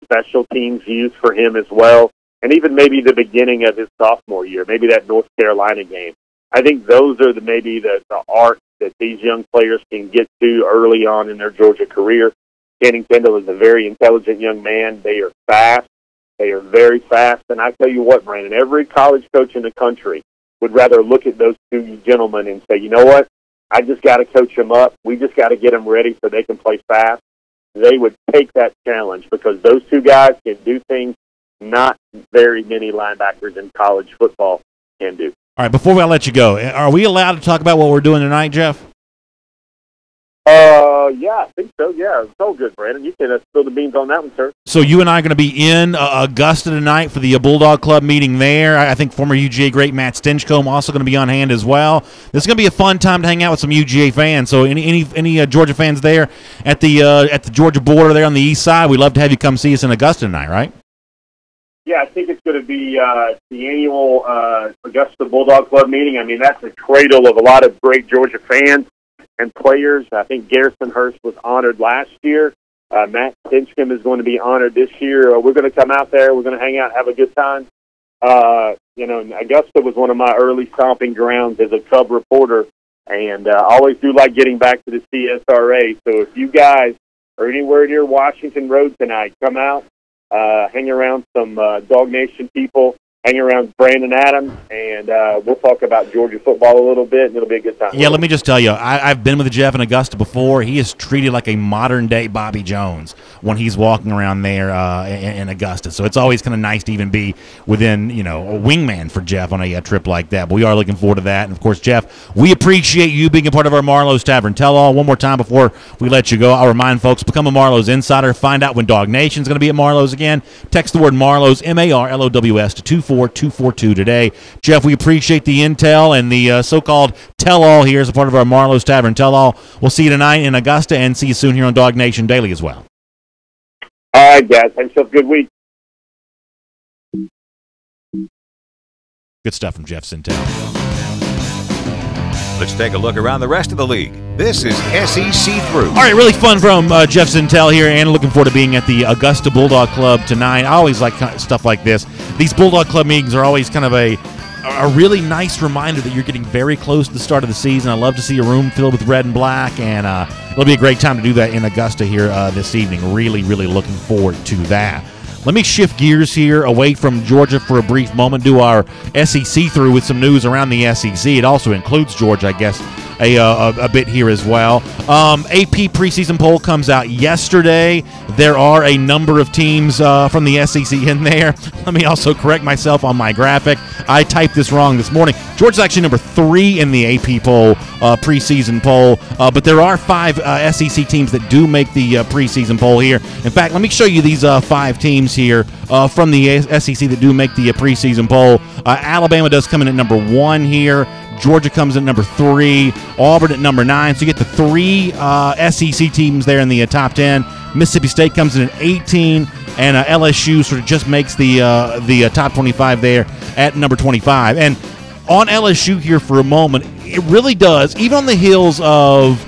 Special teams used for him as well, and even maybe the beginning of his sophomore year, maybe that North Carolina game. I think those are maybe the arcs that these young players can get to early on in their Georgia career. Channing Tindall is a very intelligent young man. They are fast. They are very fast. And I tell you what, Brandon, every college coach in the country would rather look at those two gentlemen and say, you know what, I just got to coach them up. We just got to get them ready so they can play fast. They would take that challenge because those two guys can do things not very many linebackers in college football can do. All right, before I let you go, are we allowed to talk about what we're doing tonight, Jeff? Yeah, I think so. Yeah, it's all good, Brandon. You can spill the beans on that one, sir. So you and I are going to be in Augusta tonight for the Bulldog Club meeting there. I think former UGA great Matt Stinchcomb also going to be on hand as well. This is going to be a fun time to hang out with some UGA fans. So any Georgia fans there at the Georgia border there on the east side, we'd love to have you come see us in Augusta tonight, right? Yeah, I think it's going to be the annual Augusta Bulldog Club meeting. I mean, that's the cradle of a lot of great Georgia fans and players. I think Garrison Hurst was honored last year. Matt Stinchcomb is going to be honored this year. We're going to come out there. We're going to hang out, have a good time. Augusta was one of my early stomping grounds as a Cub reporter, and I always do like getting back to the CSRA. So if you guys are anywhere near Washington Road tonight, come out. Hang around some DawgNation people, hang around Brandon Adams, and we'll talk about Georgia football a little bit, and it'll be a good time. Yeah, let me just tell you, I've been with Jeff in Augusta before. He is treated like a modern-day Bobby Jones when he's walking around there in Augusta. So it's always kind of nice to even be within, a wingman for Jeff on a trip like that. But we are looking forward to that. And, of course, Jeff, we appreciate you being a part of our Marlowe's Tavern Tell-All. One more time before we let you go, I'll remind folks, become a Marlowe's Insider. Find out when DawgNation is going to be at Marlowe's again. Text the word Marlowe's, M-A-R-L-O-W-S, to 24242 today. Jeff, we appreciate the intel and the so-called tell-all here as a part of our Marlowe's Tavern Tell-All. We'll see you tonight in Augusta and see you soon here on DawgNation Daily as well. right, guys. Have yourself a good week. Good stuff from Jeff Sintel. Let's take a look around the rest of the league. This is SEC Through. All right, really fun from Jeff Sintel here, and looking forward to being at the Augusta Bulldog Club tonight. I always like stuff like this. These Bulldog Club meetings are always kind of a really nice reminder that you're getting very close to the start of the season. I love to see a room filled with red and black, and it'll be a great time to do that in Augusta here this evening. Really, really looking forward to that. Let me shift gears here away from Georgia for a brief moment, do our SEC through with some news around the SEC. It also includes Georgia, I guess, a bit here as well. AP preseason poll comes out yesterday. There are a number of teams from the SEC in there. Let me also correct myself on my graphic. I typed this wrong this morning. Georgia's actually number 3 in the AP poll, preseason poll, but there are 5 SEC teams that do make the preseason poll here. In fact, let me show you these 5 teams here from the SEC that do make the preseason poll. Alabama does come in at number 1 here. Georgia comes in at number 3. Auburn at number 9. So you get the 3 SEC teams there in the top 10. Mississippi State comes in at 18. And LSU sort of just makes the top 25 there at number 25. And on LSU here for a moment, it really does, even on the heels of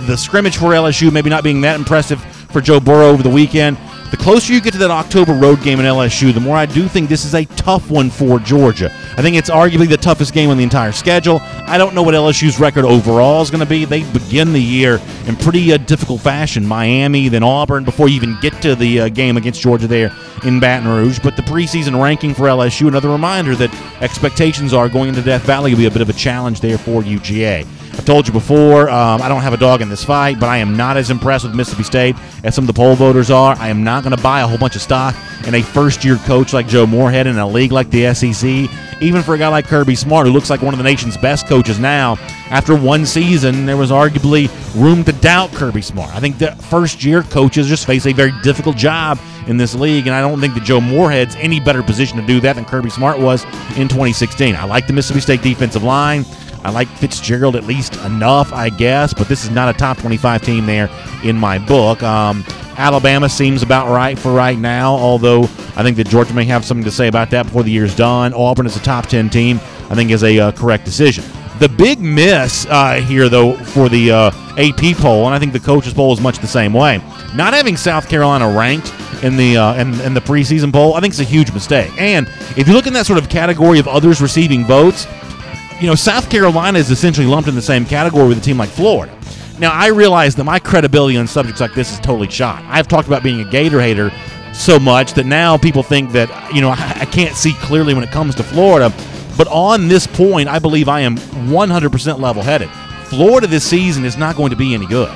the scrimmage for LSU maybe not being that impressive for Joe Burrow over the weekend. The closer you get to that October road game in LSU, the more I do think this is a tough one for Georgia. I think it's arguably the toughest game on the entire schedule. I don't know what LSU's record overall is going to be. They begin the year in pretty difficult fashion. Miami, then Auburn, before you even get to the game against Georgia there in Baton Rouge. But the preseason ranking for LSU, another reminder that expectations are going into Death Valley will be a bit of a challenge there for UGA. I've told you before, I don't have a dog in this fight, but I am not as impressed with Mississippi State as some of the poll voters are. I am not going to buy a whole bunch of stock in a first-year coach like Joe Moorhead in a league like the SEC. Even for a guy like Kirby Smart, who looks like one of the nation's best coaches now, after one season, there was arguably room to doubt Kirby Smart. I think the first-year coaches just face a very difficult job in this league, and I don't think that Joe Moorhead's any better position to do that than Kirby Smart was in 2016. I like the Mississippi State defensive line. I like Fitzgerald at least enough, I guess, but this is not a top 25 team there in my book. Alabama seems about right for right now, although I think that Georgia may have something to say about that before the year's done. Auburn is a top 10 team, I think is a correct decision. The big miss here, though, for the AP poll, and I think the coaches poll is much the same way, not having South Carolina ranked in the preseason poll, I think is a huge mistake. And if you look in that sort of category of others receiving votes, you know, South Carolina is essentially lumped in the same category with a team like Florida. Now, I realize that my credibility on subjects like this is totally shot. I've talked about being a Gator hater so much that now people think that, you know, I can't see clearly when it comes to Florida. But on this point, I believe I am 100% level-headed. Florida this season is not going to be any good.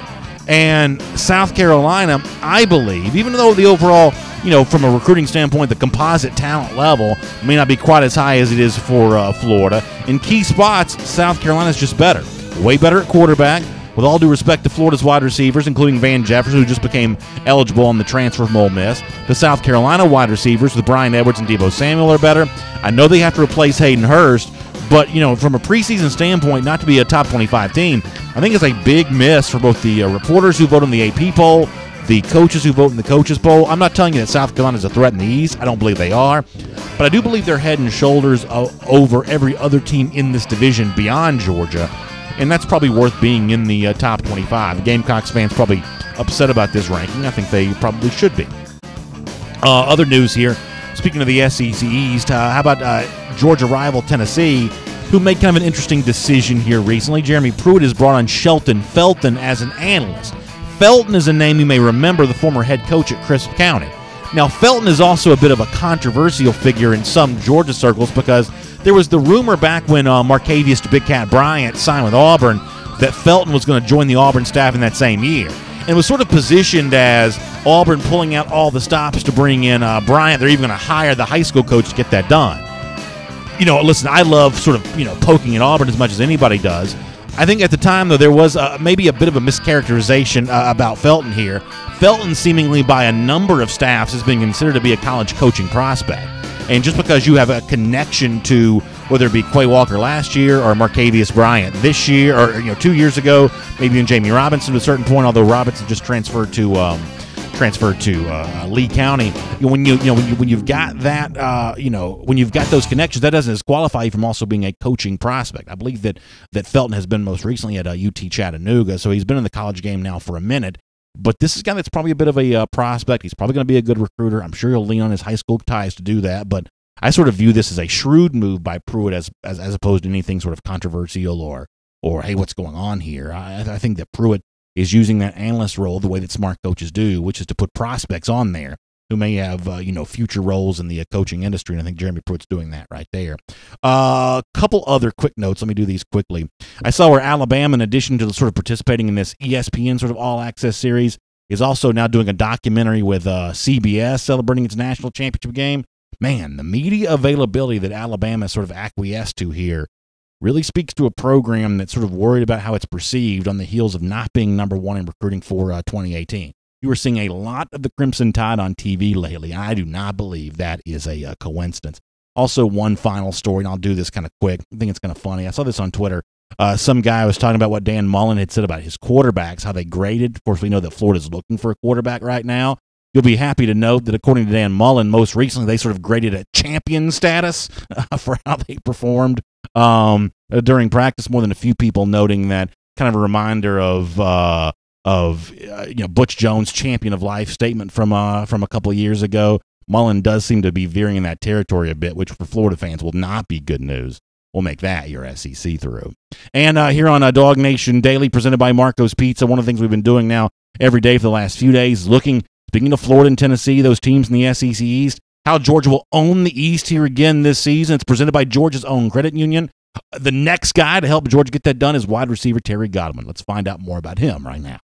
And South Carolina, I believe, even though the overall, you know, from a recruiting standpoint, the composite talent level may not be quite as high as it is for Florida, in key spots, South Carolina is just better. Way better at quarterback. With all due respect to Florida's wide receivers, including Van Jefferson, who just became eligible on the transfer from Ole Miss, the South Carolina wide receivers with Brian Edwards and Deebo Samuel are better. I know they have to replace Hayden Hurst, but, you know, from a preseason standpoint, not to be a top 25 team, I think it's a big miss for both the reporters who vote in the AP poll, the coaches who vote in the coaches poll. I'm not telling you that South Carolina is a threat in the East. I don't believe they are. But I do believe they're head and shoulders over every other team in this division beyond Georgia. And that's probably worth being in the top 25. The Gamecocks fans probably upset about this ranking. I think they probably should be. Other news here. Speaking of the SEC East, how about Georgia rival Tennessee, who made kind of an interesting decision here recently. Jeremy Pruitt has brought on Shelton Felton as an analyst. Felton is a name you may remember, the former head coach at Crisp County. Now, Felton is also a bit of a controversial figure in some Georgia circles because there was the rumor back when Marcavius Big Cat Bryant signed with Auburn that Felton was going to join the Auburn staff in that same year. And was sort of positioned as Auburn pulling out all the stops to bring in Bryant. They're even going to hire the high school coach to get that done. You know, listen, I love sort of, you know, poking at Auburn as much as anybody does. I think at the time, though, there was maybe a bit of a mischaracterization about Felton here. Felton seemingly by a number of staffs has been considered to be a college coaching prospect. And just because you have a connection to whether it be Quay Walker last year or Marcavius Bryant this year, or 2 years ago, maybe even Jamie Robinson to a certain point, although Robinson just transferred to Lee County. When you've got that, when you've got those connections, that doesn't disqualify you from also being a coaching prospect. I believe that Felton has been most recently at UT Chattanooga, so he's been in the college game now for a minute. But this is a guy that's probably a bit of a prospect. He's probably going to be a good recruiter. I'm sure he'll lean on his high school ties to do that. But I sort of view this as a shrewd move by Pruitt as opposed to anything sort of controversial or hey, what's going on here? I think that Pruitt is using that analyst role the way that smart coaches do, which is to put prospects on there who may have future roles in the coaching industry, and I think Jeremy Pruitt's doing that right there. Couple other quick notes. Let me do these quickly. I saw where Alabama, in addition to sort of participating in this ESPN sort of all-access series, is also now doing a documentary with CBS celebrating its national championship game. Man, the media availability that Alabama sort of acquiesced to here really speaks to a program that's sort of worried about how it's perceived on the heels of not being number one in recruiting for 2018. You are seeing a lot of the Crimson Tide on TV lately. I do not believe that is a coincidence. Also, one final story, and I'll do this kind of quick. I think it's kind of funny. I saw this on Twitter. Some guy was talking about what Dan Mullen had said about his quarterbacks, how they graded. Of course, we know that Florida's looking for a quarterback right now. You'll be happy to note that according to Dan Mullen, most recently they sort of graded at champion status for how they performed during practice. More than a few people noting that, kind of a reminder of Butch Jones' champion of life statement from a couple of years ago. Mullen does seem to be veering in that territory a bit, which for Florida fans will not be good news. We'll make that your SEC through. And here on DawgNation Daily, presented by Marco's Pizza, one of the things we've been doing now every day for the last few days, speaking of Florida and Tennessee, those teams in the SEC East, how Georgia will own the East here again this season. It's presented by Georgia's own credit union. The next guy to help Georgia get that done is wide receiver Terry Godwin. Let's find out more about him right now.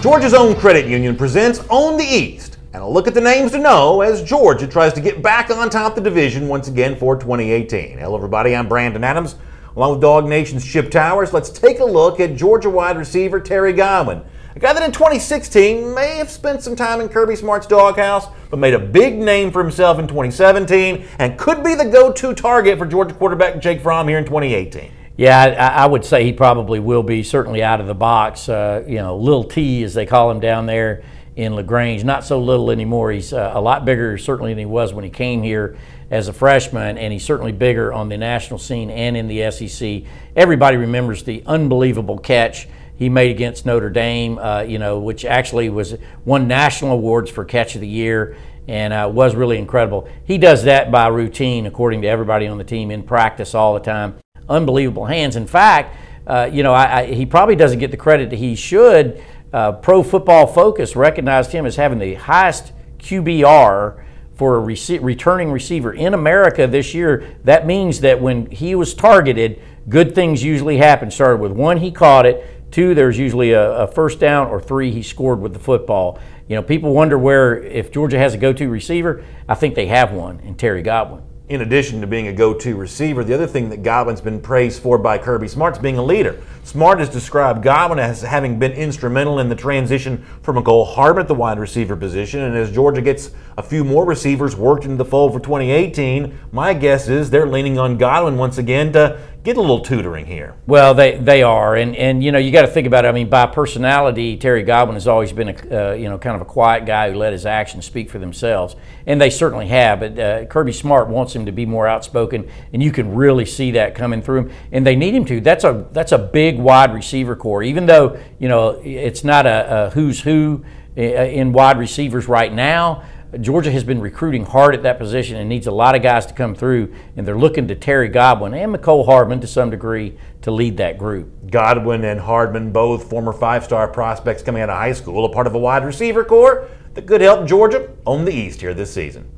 Georgia's own credit union presents Own the East, and a look at the names to know as Georgia tries to get back on top of the division once again for 2018. Hello everybody, I'm Brandon Adams. Along with DawgNation's Chip Towers, let's take a look at Georgia wide receiver Terry Godwin, a guy that in 2016 may have spent some time in Kirby Smart's doghouse, but made a big name for himself in 2017 and could be the go-to target for Georgia quarterback Jake Fromm here in 2018. Yeah, I would say he probably will be, certainly out of the box. Lil T, as they call him down there in LaGrange. Not so little anymore. He's a lot bigger, certainly, than he was when he came here as a freshman, and he's certainly bigger on the national scene and in the SEC. Everybody remembers the unbelievable catch he made against Notre Dame, which actually won national awards for Catch of the Year, and was really incredible. He does that by routine, according to everybody on the team, in practice all the time. Unbelievable hands. In fact, he probably doesn't get the credit that he should. Pro Football Focus recognized him as having the highest QBR for a returning receiver in America this year. That means that when he was targeted, good things usually happen. Started with 1, he caught it. 2, there's usually a first down, or 3, he scored with the football. People wonder if Georgia has a go-to receiver. I think they have one in Terry Godwin. In addition to being a go-to receiver, the other thing that Godwin's been praised for by Kirby Smart is being a leader. Smart has described Godwin as having been instrumental in the transition from Nicole Hardman at the wide receiver position, and as Georgia gets a few more receivers worked into the fold for 2018, my guess is they're leaning on Godwin once again to get a little tutoring here. Well, they are, and you got to think about it. I mean, by personality, Terry Godwin has always been kind of a quiet guy who let his actions speak for themselves, and they certainly have. But Kirby Smart wants him to be more outspoken, and you can really see that coming through him. And they need him to. That's a big wide receiver core, even though it's not a who's who in wide receivers right now. Georgia has been recruiting hard at that position and needs a lot of guys to come through, and they're looking to Terry Godwin and Nicole Hardman to some degree to lead that group. Godwin and Hardman, both former 5-star prospects coming out of high school, a part of a wide receiver core that could help Georgia own the East here this season.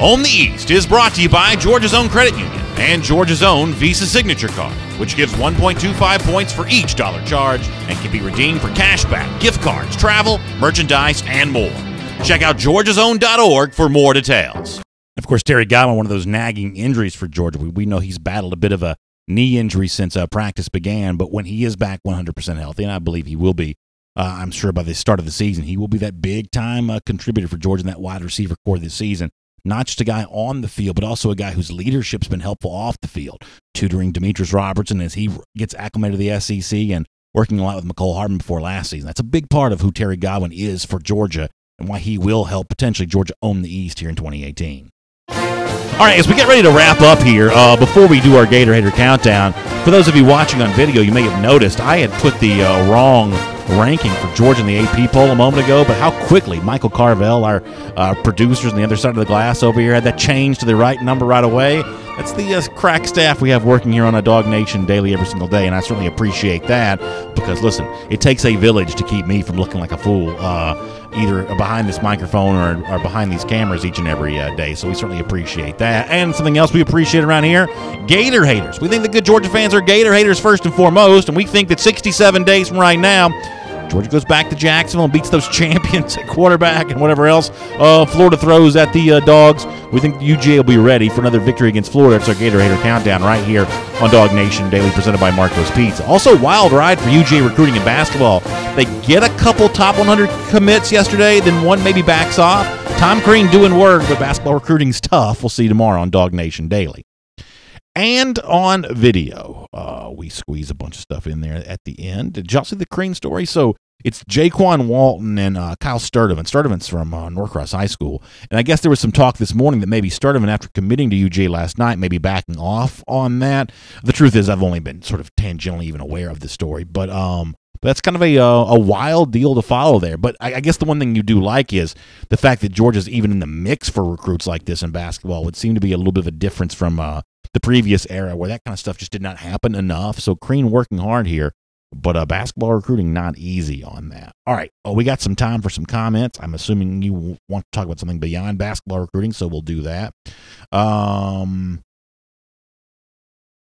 Own the East is brought to you by Georgia's own credit union and Georgia's own Visa Signature Card, which gives 1.25 points for each dollar charged and can be redeemed for cashback, gift cards, travel, merchandise, and more. Check out georgiasown.org for more details. Of course, Terry Godwin, one of those nagging injuries for Georgia. We know he's battled a bit of a knee injury since practice began. But when he is back 100% healthy, and I believe he will be, I'm sure by the start of the season, he will be that big-time contributor for Georgia in that wide receiver core this season. Not just a guy on the field, but also a guy whose leadership's been helpful off the field, tutoring Demetrius Robertson as he gets acclimated to the SEC and working a lot with McCole Hardman before last season. That's a big part of who Terry Godwin is for Georgia and why he will help potentially Georgia own the East here in 2018. All right, as we get ready to wrap up here, before we do our Gator Hater Countdown, for those of you watching on video, you may have noticed I had put the wrong ranking for Georgia in the AP poll a moment ago, but how quickly Michael Carvel, our producers on the other side of the glass over here, had that change to the right number right away. That's the crack staff we have working here on a DawgNation daily every single day, and I certainly appreciate that because, listen, it takes a village to keep me from looking like a fool, either behind this microphone or behind these cameras each and every day, so we certainly appreciate that. And something else we appreciate around here, Gator haters. We think the good Georgia fans are Gator haters first and foremost, and we think that 67 days from right now, Georgia goes back to Jacksonville and beats those champions at quarterback and whatever else Florida throws at the Dogs. We think UGA will be ready for another victory against Florida. It's our Gator Hater Countdown right here on DawgNation Daily, presented by Marco's Pizza. Also, wild ride for UGA recruiting in basketball. They get a couple top 100 commits yesterday, then one maybe backs off. Tom Crean doing work, but basketball recruiting's tough. We'll see you tomorrow on DawgNation Daily. And on video, we squeeze a bunch of stuff in there at the end. Did y'all see the Crean story? So it's Jaquan Walton and Kyle Sturdivant. Sturdivant's from Norcross High School. And I guess there was some talk this morning that maybe Sturdivant, after committing to UJ last night, may be backing off on that. The truth is I've only been sort of tangentially even aware of this story. But that's kind of a wild deal to follow there. But I guess the one thing you do like is the fact that Georgia's even in the mix for recruits like this in basketball would seem to be a little bit of a difference from the previous era where that kind of stuff just did not happen enough. So Crean working hard here, but basketball recruiting not easy on that. All right, we got some time for some comments. I'm assuming you want to talk about something beyond basketball recruiting, so we'll do that.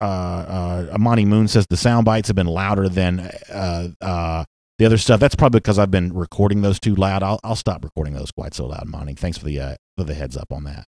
Amani Moon says the sound bites have been louder than the other stuff. That's probably because I've been recording those too loud. I'll stop recording those quite so loud, Amani. Thanks for the heads up on that.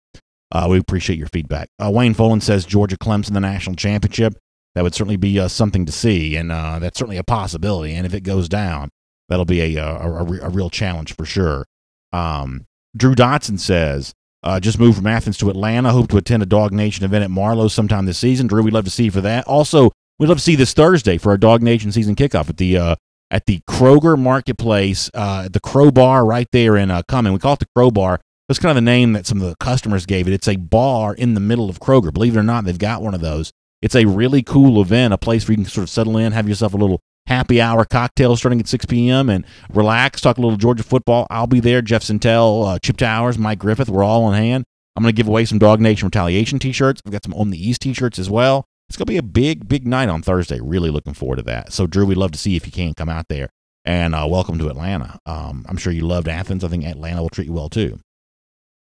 We appreciate your feedback. Wayne Folan says Georgia Clemson the national championship. That would certainly be something to see, and that's certainly a possibility. And if it goes down, that'll be a real challenge for sure. Drew Dotson says, just moved from Athens to Atlanta. Hope to attend a DawgNation event at Marlowe sometime this season. Drew, we'd love to see you for that. Also, we'd love to see you this Thursday for our DawgNation season kickoff at the Kroger Marketplace, at the Crowbar right there in Cumming. We call it the Crowbar. That's kind of the name that some of the customers gave it. It's a bar in the middle of Kroger. Believe it or not, they've got one of those. It's a really cool event, a place where you can sort of settle in, have yourself a little happy hour cocktail starting at 6 p.m. and relax, talk a little Georgia football. I'll be there. Jeff Sintel, Chip Towers, Mike Griffith, we're all on hand. I'm going to give away some DawgNation Retaliation t-shirts. I've got some On the East t-shirts as well. It's going to be a big, big night on Thursday. Really looking forward to that. So, Drew, we'd love to see you if you can come out there. And welcome to Atlanta. I'm sure you loved Athens. I think Atlanta will treat you well, too.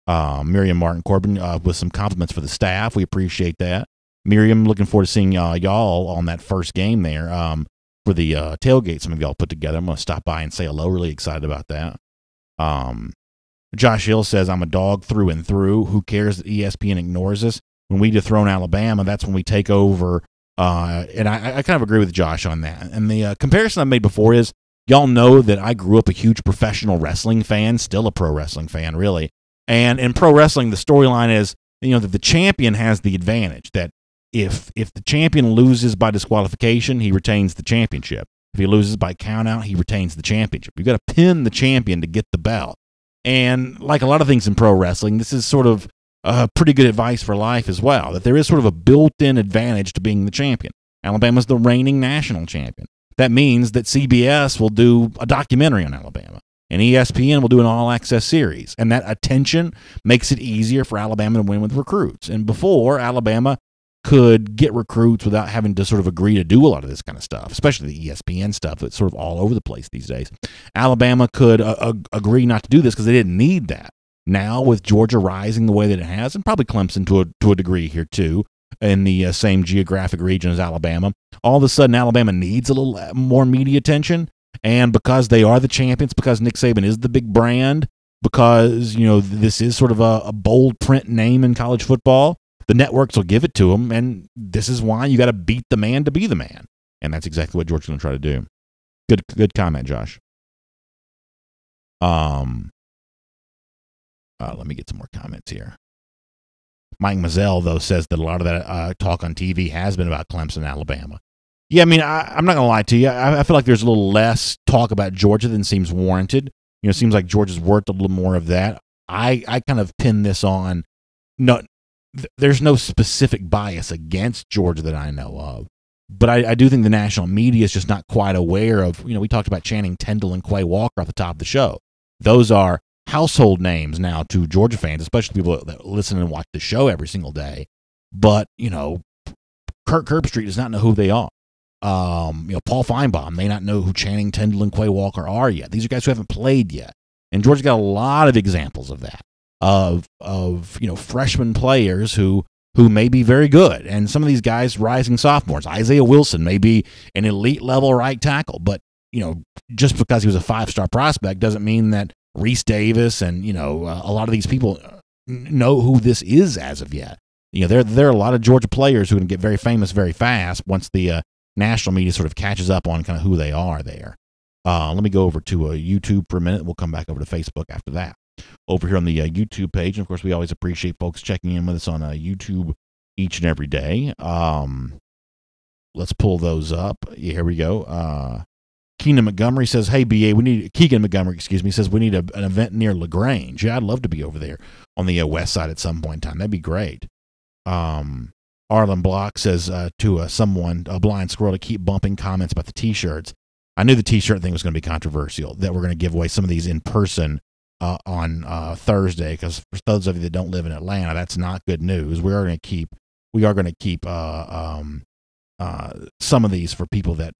Miriam Martin Corbin with some compliments for the staff. We appreciate that. Miriam, looking forward to seeing y'all on that first game there for the tailgate some of y'all put together. I'm going to stop by and say hello. Really excited about that. Josh Hill says, I'm a dog through and through. Who cares that ESPN ignores us? When we dethrone Alabama, that's when we take over. And I kind of agree with Josh on that. And the comparison I made before is, y'all know that I grew up a huge professional wrestling fan, still a pro wrestling fan, really. And in pro wrestling, the storyline is, that the champion has the advantage, that if the champion loses by disqualification, he retains the championship. If he loses by countout, he retains the championship. You've got to pin the champion to get the belt. And like a lot of things in pro wrestling, this is sort of pretty good advice for life as well, that there is sort of a built-in advantage to being the champion. Alabama's the reigning national champion. That means that CBS will do a documentary on Alabama, and ESPN will do an all-access series. And that attention makes it easier for Alabama to win with recruits. And before, Alabama could get recruits without having to sort of agree to do a lot of this kind of stuff, especially the ESPN stuff that's sort of all over the place these days. Alabama could agree not to do this because they didn't need that. Now, with Georgia rising the way that it has, and probably Clemson to a degree here too, in the same geographic region as Alabama, all of a sudden Alabama needs a little more media attention. And because they are the champions, because Nick Saban is the big brand, because this is sort of a bold print name in college football, the networks will give it to them, and this is why you got to beat the man to be the man. And that's exactly what Georgia's going to try to do. Good comment, Josh. Let me get some more comments here. Mike Mazzell, though, says that a lot of that talk on TV has been about Clemson, Alabama. Yeah, I mean, I'm not going to lie to you. I feel like there's a little less talk about Georgia than seems warranted. You know, it seems like Georgia's worth a little more of that. I kind of pin this on, there's no specific bias against Georgia that I know of. But I do think the national media is just not quite aware of, we talked about Channing Tindall and Quay Walker at the top of the show. Those are household names now to Georgia fans, especially people that listen and watch the show every single day. But, Kirk Street does not know who they are. Paul Feinbaum may not know who Channing Tindall and Quay Walker are yet. These are guys who haven't played yet. And Georgia's got a lot of examples of that, of freshman players who may be very good. And some of these guys, rising sophomores. Isaiah Wilson may be an elite level right tackle, but, just because he was a 5-star prospect doesn't mean that Reese Davis and, a lot of these people know who this is as of yet. There are a lot of Georgia players who can get very famous very fast once the national media sort of catches up on kind of who they are there. Let me go over to YouTube for a minute. We'll come back over to Facebook after that. Over here on the YouTube page, and of course, we always appreciate folks checking in with us on YouTube each and every day. Let's pull those up. Yeah, here we go. Keegan Montgomery says, "Hey, BA, Keegan Montgomery, says we need an event near LaGrange. Yeah, I'd love to be over there on the west side at some point in time. That'd be great." Arlen Block says to someone, a blind squirrel, to keep bumping comments about the T-shirts. I knew the T-shirt thing was going to be controversial, that we're going to give away some of these in person on Thursday, because for those of you that don't live in Atlanta, that's not good news. We are going to keep some of these for people that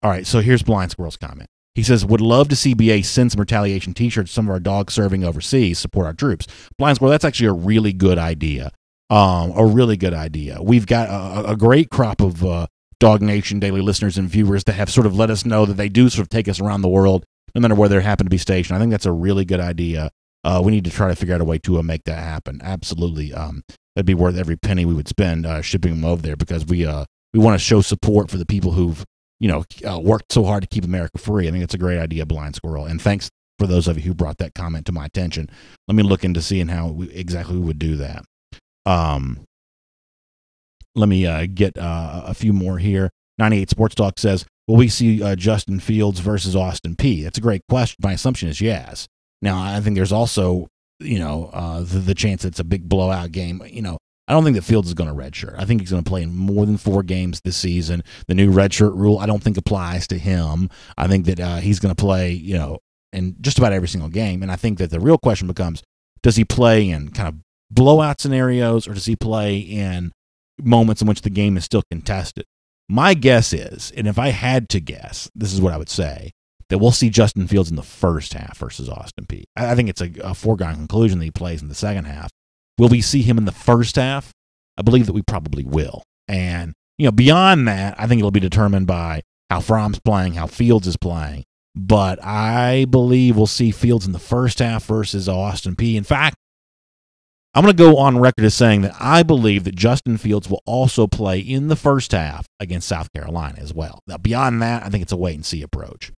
all right, so here's Blind Squirrel's comment. He says, would love to see BA send some retaliation T-shirts, some of our dogs serving overseas, support our troops. Blind Squirrel, that's actually a really good idea. We've got a great crop of DawgNation daily listeners and viewers that have sort of let us know that they do sort of take us around the world, no matter where they happen to be stationed. I think that's a really good idea. We need to try to figure out a way to make that happen. Absolutely. That'd be worth every penny we would spend shipping them over there, because we want to show support for the people who've worked so hard to keep America free. I think it's a great idea, Blind Squirrel. And thanks for those of you who brought that comment to my attention. Let me look into seeing how exactly we would do that. Let me get a few more here. 98 Sports Talk says, will we see Justin Fields versus Austin Peay? That's a great question. My assumption is yes. Now, I think there's also, the chance that it's a big blowout game. I don't think that Fields is going to redshirt. I think he's going to play in more than 4 games this season. The new redshirt rule, I don't think applies to him. I think that he's going to play, in just about every single game. And I think that the real question becomes, does he play in kind of blowout scenarios, or does he play in moments in which the game is still contested? My guess is, and if I had to guess, this is what I would say, that we'll see Justin Fields in the first half versus Austin Peay. I think it's a foregone conclusion that he plays in the second half. Will we see him in the first half? I believe that we probably will. And, beyond that, I think it'll be determined by how Fromm's playing, how Fields is playing. But I believe we'll see Fields in the first half versus Austin Peay. In fact, I'm going to go on record as saying that I believe that Justin Fields will also play in the first half against South Carolina as well. Now, beyond that, I think it's a wait-and-see approach.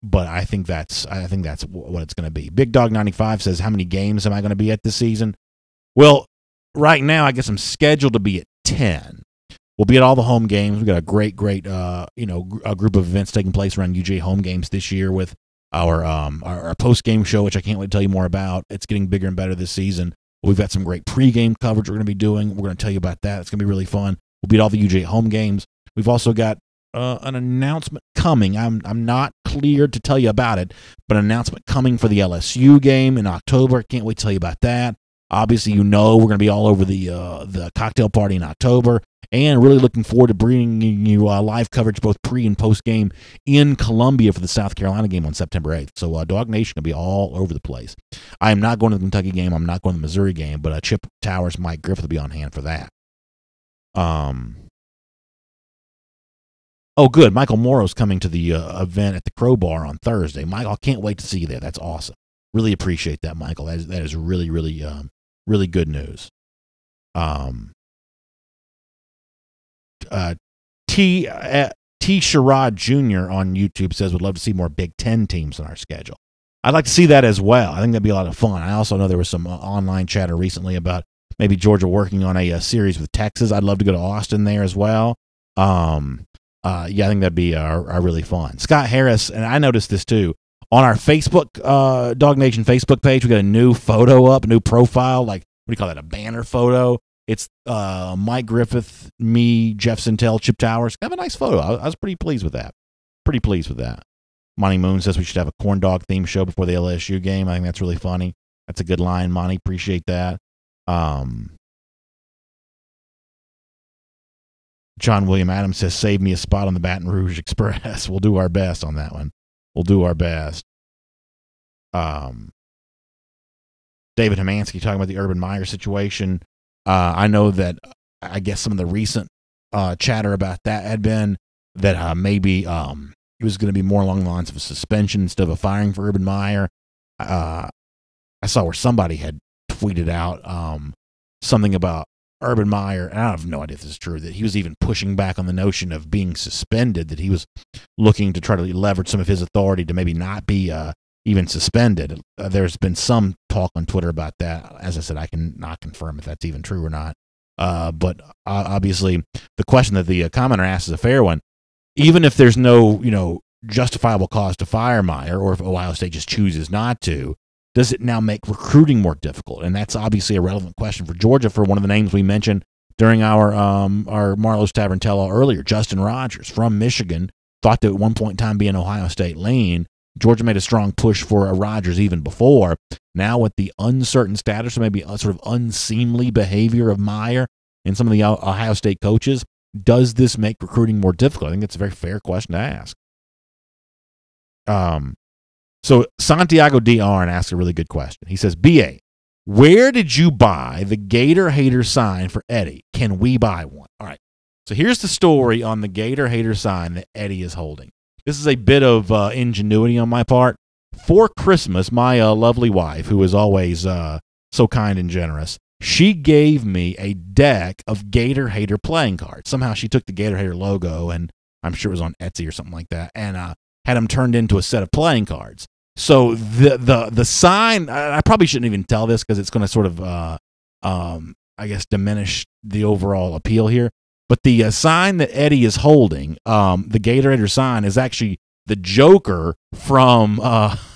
But I think that's what it's going to be. Big Dog 95 says, how many games am I going to be at this season? Well, right now, I guess I'm scheduled to be at 10. We'll be at all the home games. We've got a great, a group of events taking place around UJ home games this year with our post-game show, which I can't wait to tell you more about. It's getting bigger and better this season. We've got some great pre-game coverage we're going to be doing. We're going to tell you about that. It's going to be really fun. We'll be at all the UJ home games. We've also got an announcement coming. I'm not cleared to tell you about it, but an announcement coming for the LSU game in October. Can't wait to tell you about that. Obviously, we're going to be all over the cocktail party in October, and really looking forward to bringing you live coverage both pre and post game in Columbia for the South Carolina game on September 8th. So DawgNation will be all over the place. I am not going to the Kentucky game. I'm not going to the Missouri game, but Chip Towers, Mike Griffith will be on hand for that. Oh, good. Michael Morrow's coming to the event at the Crowbar on Thursday. Michael, I can't wait to see you there. That's awesome. Really appreciate that, Michael. That is really, really, really good news. T. Sherrod Jr. on YouTube says would love to see more Big Ten teams on our schedule. I'd like to see that as well. I think that'd be a lot of fun. I also know there was some online chatter recently about maybe Georgia working on a series with Texas. I'd love to go to Austin there as well. Yeah, I think that'd be really fun. Scott Harris, and I noticed this too, on our Facebook, DawgNation Facebook page, we got a new photo up, a new profile, like, what do you call that, a banner photo? It's Mike Griffith, me, Jeff Sentell, Chip Towers. Kind of a nice photo. I was pretty pleased with that. Monty Moon says we should have a corn dog theme show before the LSU game. I think that's really funny. That's a good line, Monty. Appreciate that. John William Adams says, save me a spot on the Baton Rouge Express. We'll do our best on that one. We'll do our best. David Hemansky talking about the Urban Meyer situation. I know that I guess some of the recent chatter about that had been that maybe it was going to be more along the lines of a suspension instead of a firing for Urban Meyer. I saw where somebody had tweeted out something about Urban Meyer, and I have no idea if this is true, that he was even pushing back on the notion of being suspended, that he was looking to try to leverage some of his authority to maybe not be even suspended. There's been some talk on Twitter about that. As I said, I can not confirm if that's even true or not. But obviously, the question that the commenter asks is a fair one. Even if there's no, justifiable cause to fire Meyer, or if Ohio State just chooses not to, does it now make recruiting more difficult? And that's obviously a relevant question for Georgia, for one of the names we mentioned during our Marlowe's Tavern tell-all earlier, Justin Rogers from Michigan, thought to at one point in time be an Ohio State lean. Georgia made a strong push for a Rogers even before. Now with the uncertain status, or maybe a sort of unseemly behavior of Meyer and some of the Ohio State coaches, does this make recruiting more difficult? I think that's a very fair question to ask. So Santiago D. Arn asks a really good question. He says, BA, where did you buy the Gator Hater sign for Eddie? Can we buy one? All right. So here's the story on the Gator Hater sign that Eddie is holding. This is a bit of ingenuity on my part. For Christmas, my lovely wife, who is always so kind and generous, she gave me a deck of Gator Hater playing cards. Somehow she took the Gator Hater logo, and I'm sure it was on Etsy or something like that, and had them turned into a set of playing cards. So the sign, I probably shouldn't even tell this because it's going to sort of, I guess, diminish the overall appeal here. But the sign that Eddie is holding, the Gatorade sign, is actually the Joker from the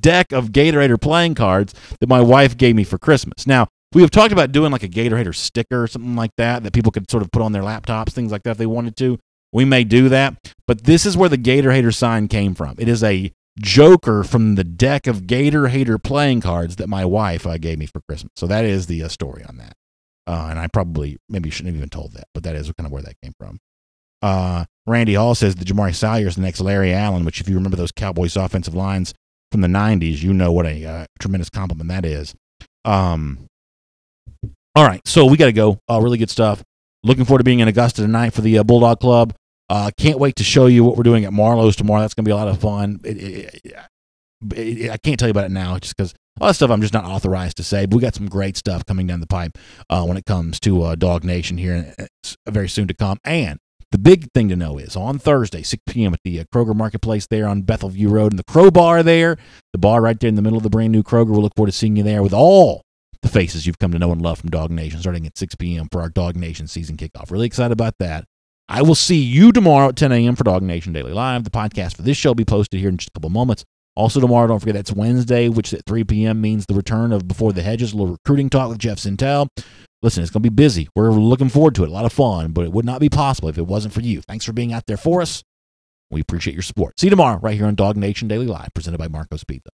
deck of Gatorade playing cards that my wife gave me for Christmas. Now, we have talked about doing like a Gatorade sticker or something like that people could sort of put on their laptops, things like that if they wanted to. We may do that, but this is where the Gator Hater sign came from. It is a Joker from the deck of Gator Hater playing cards that my wife gave me for Christmas. So that is the story on that. And I probably maybe shouldn't have even told that, but that is kind of where that came from. Randy Hall says that Jamari Salyer is the next Larry Allen, which if you remember those Cowboys offensive lines from the 90s, you know what a tremendous compliment that is. All right, so we got to go. Really good stuff. Looking forward to being in Augusta tonight for the Bulldog Club. Can't wait to show you what we're doing at Marlowe's tomorrow. That's going to be a lot of fun. I can't tell you about it now just because a lot of stuff I'm just not authorized to say. But we got some great stuff coming down the pipe when it comes to DawgNation here very soon to come. And the big thing to know is on Thursday, 6 p.m. at the Kroger Marketplace there on Bethelview Road, and the Crow Bar there, the bar right there in the middle of the brand new Kroger. We'll look forward to seeing you there with all the faces you've come to know and love from DawgNation, starting at 6 p.m. for our DawgNation season kickoff. Really excited about that. I will see you tomorrow at 10 a.m. for DawgNation Daily Live. The podcast for this show will be posted here in just a couple moments. Also tomorrow, don't forget, that's Wednesday, which at 3 p.m. means the return of Before the Hedges, a little recruiting talk with Jeff Sentell. Listen, it's going to be busy. We're looking forward to it. A lot of fun, but it would not be possible if it wasn't for you. Thanks for being out there for us. We appreciate your support. See you tomorrow right here on DawgNation Daily Live, presented by Marco's Pizza.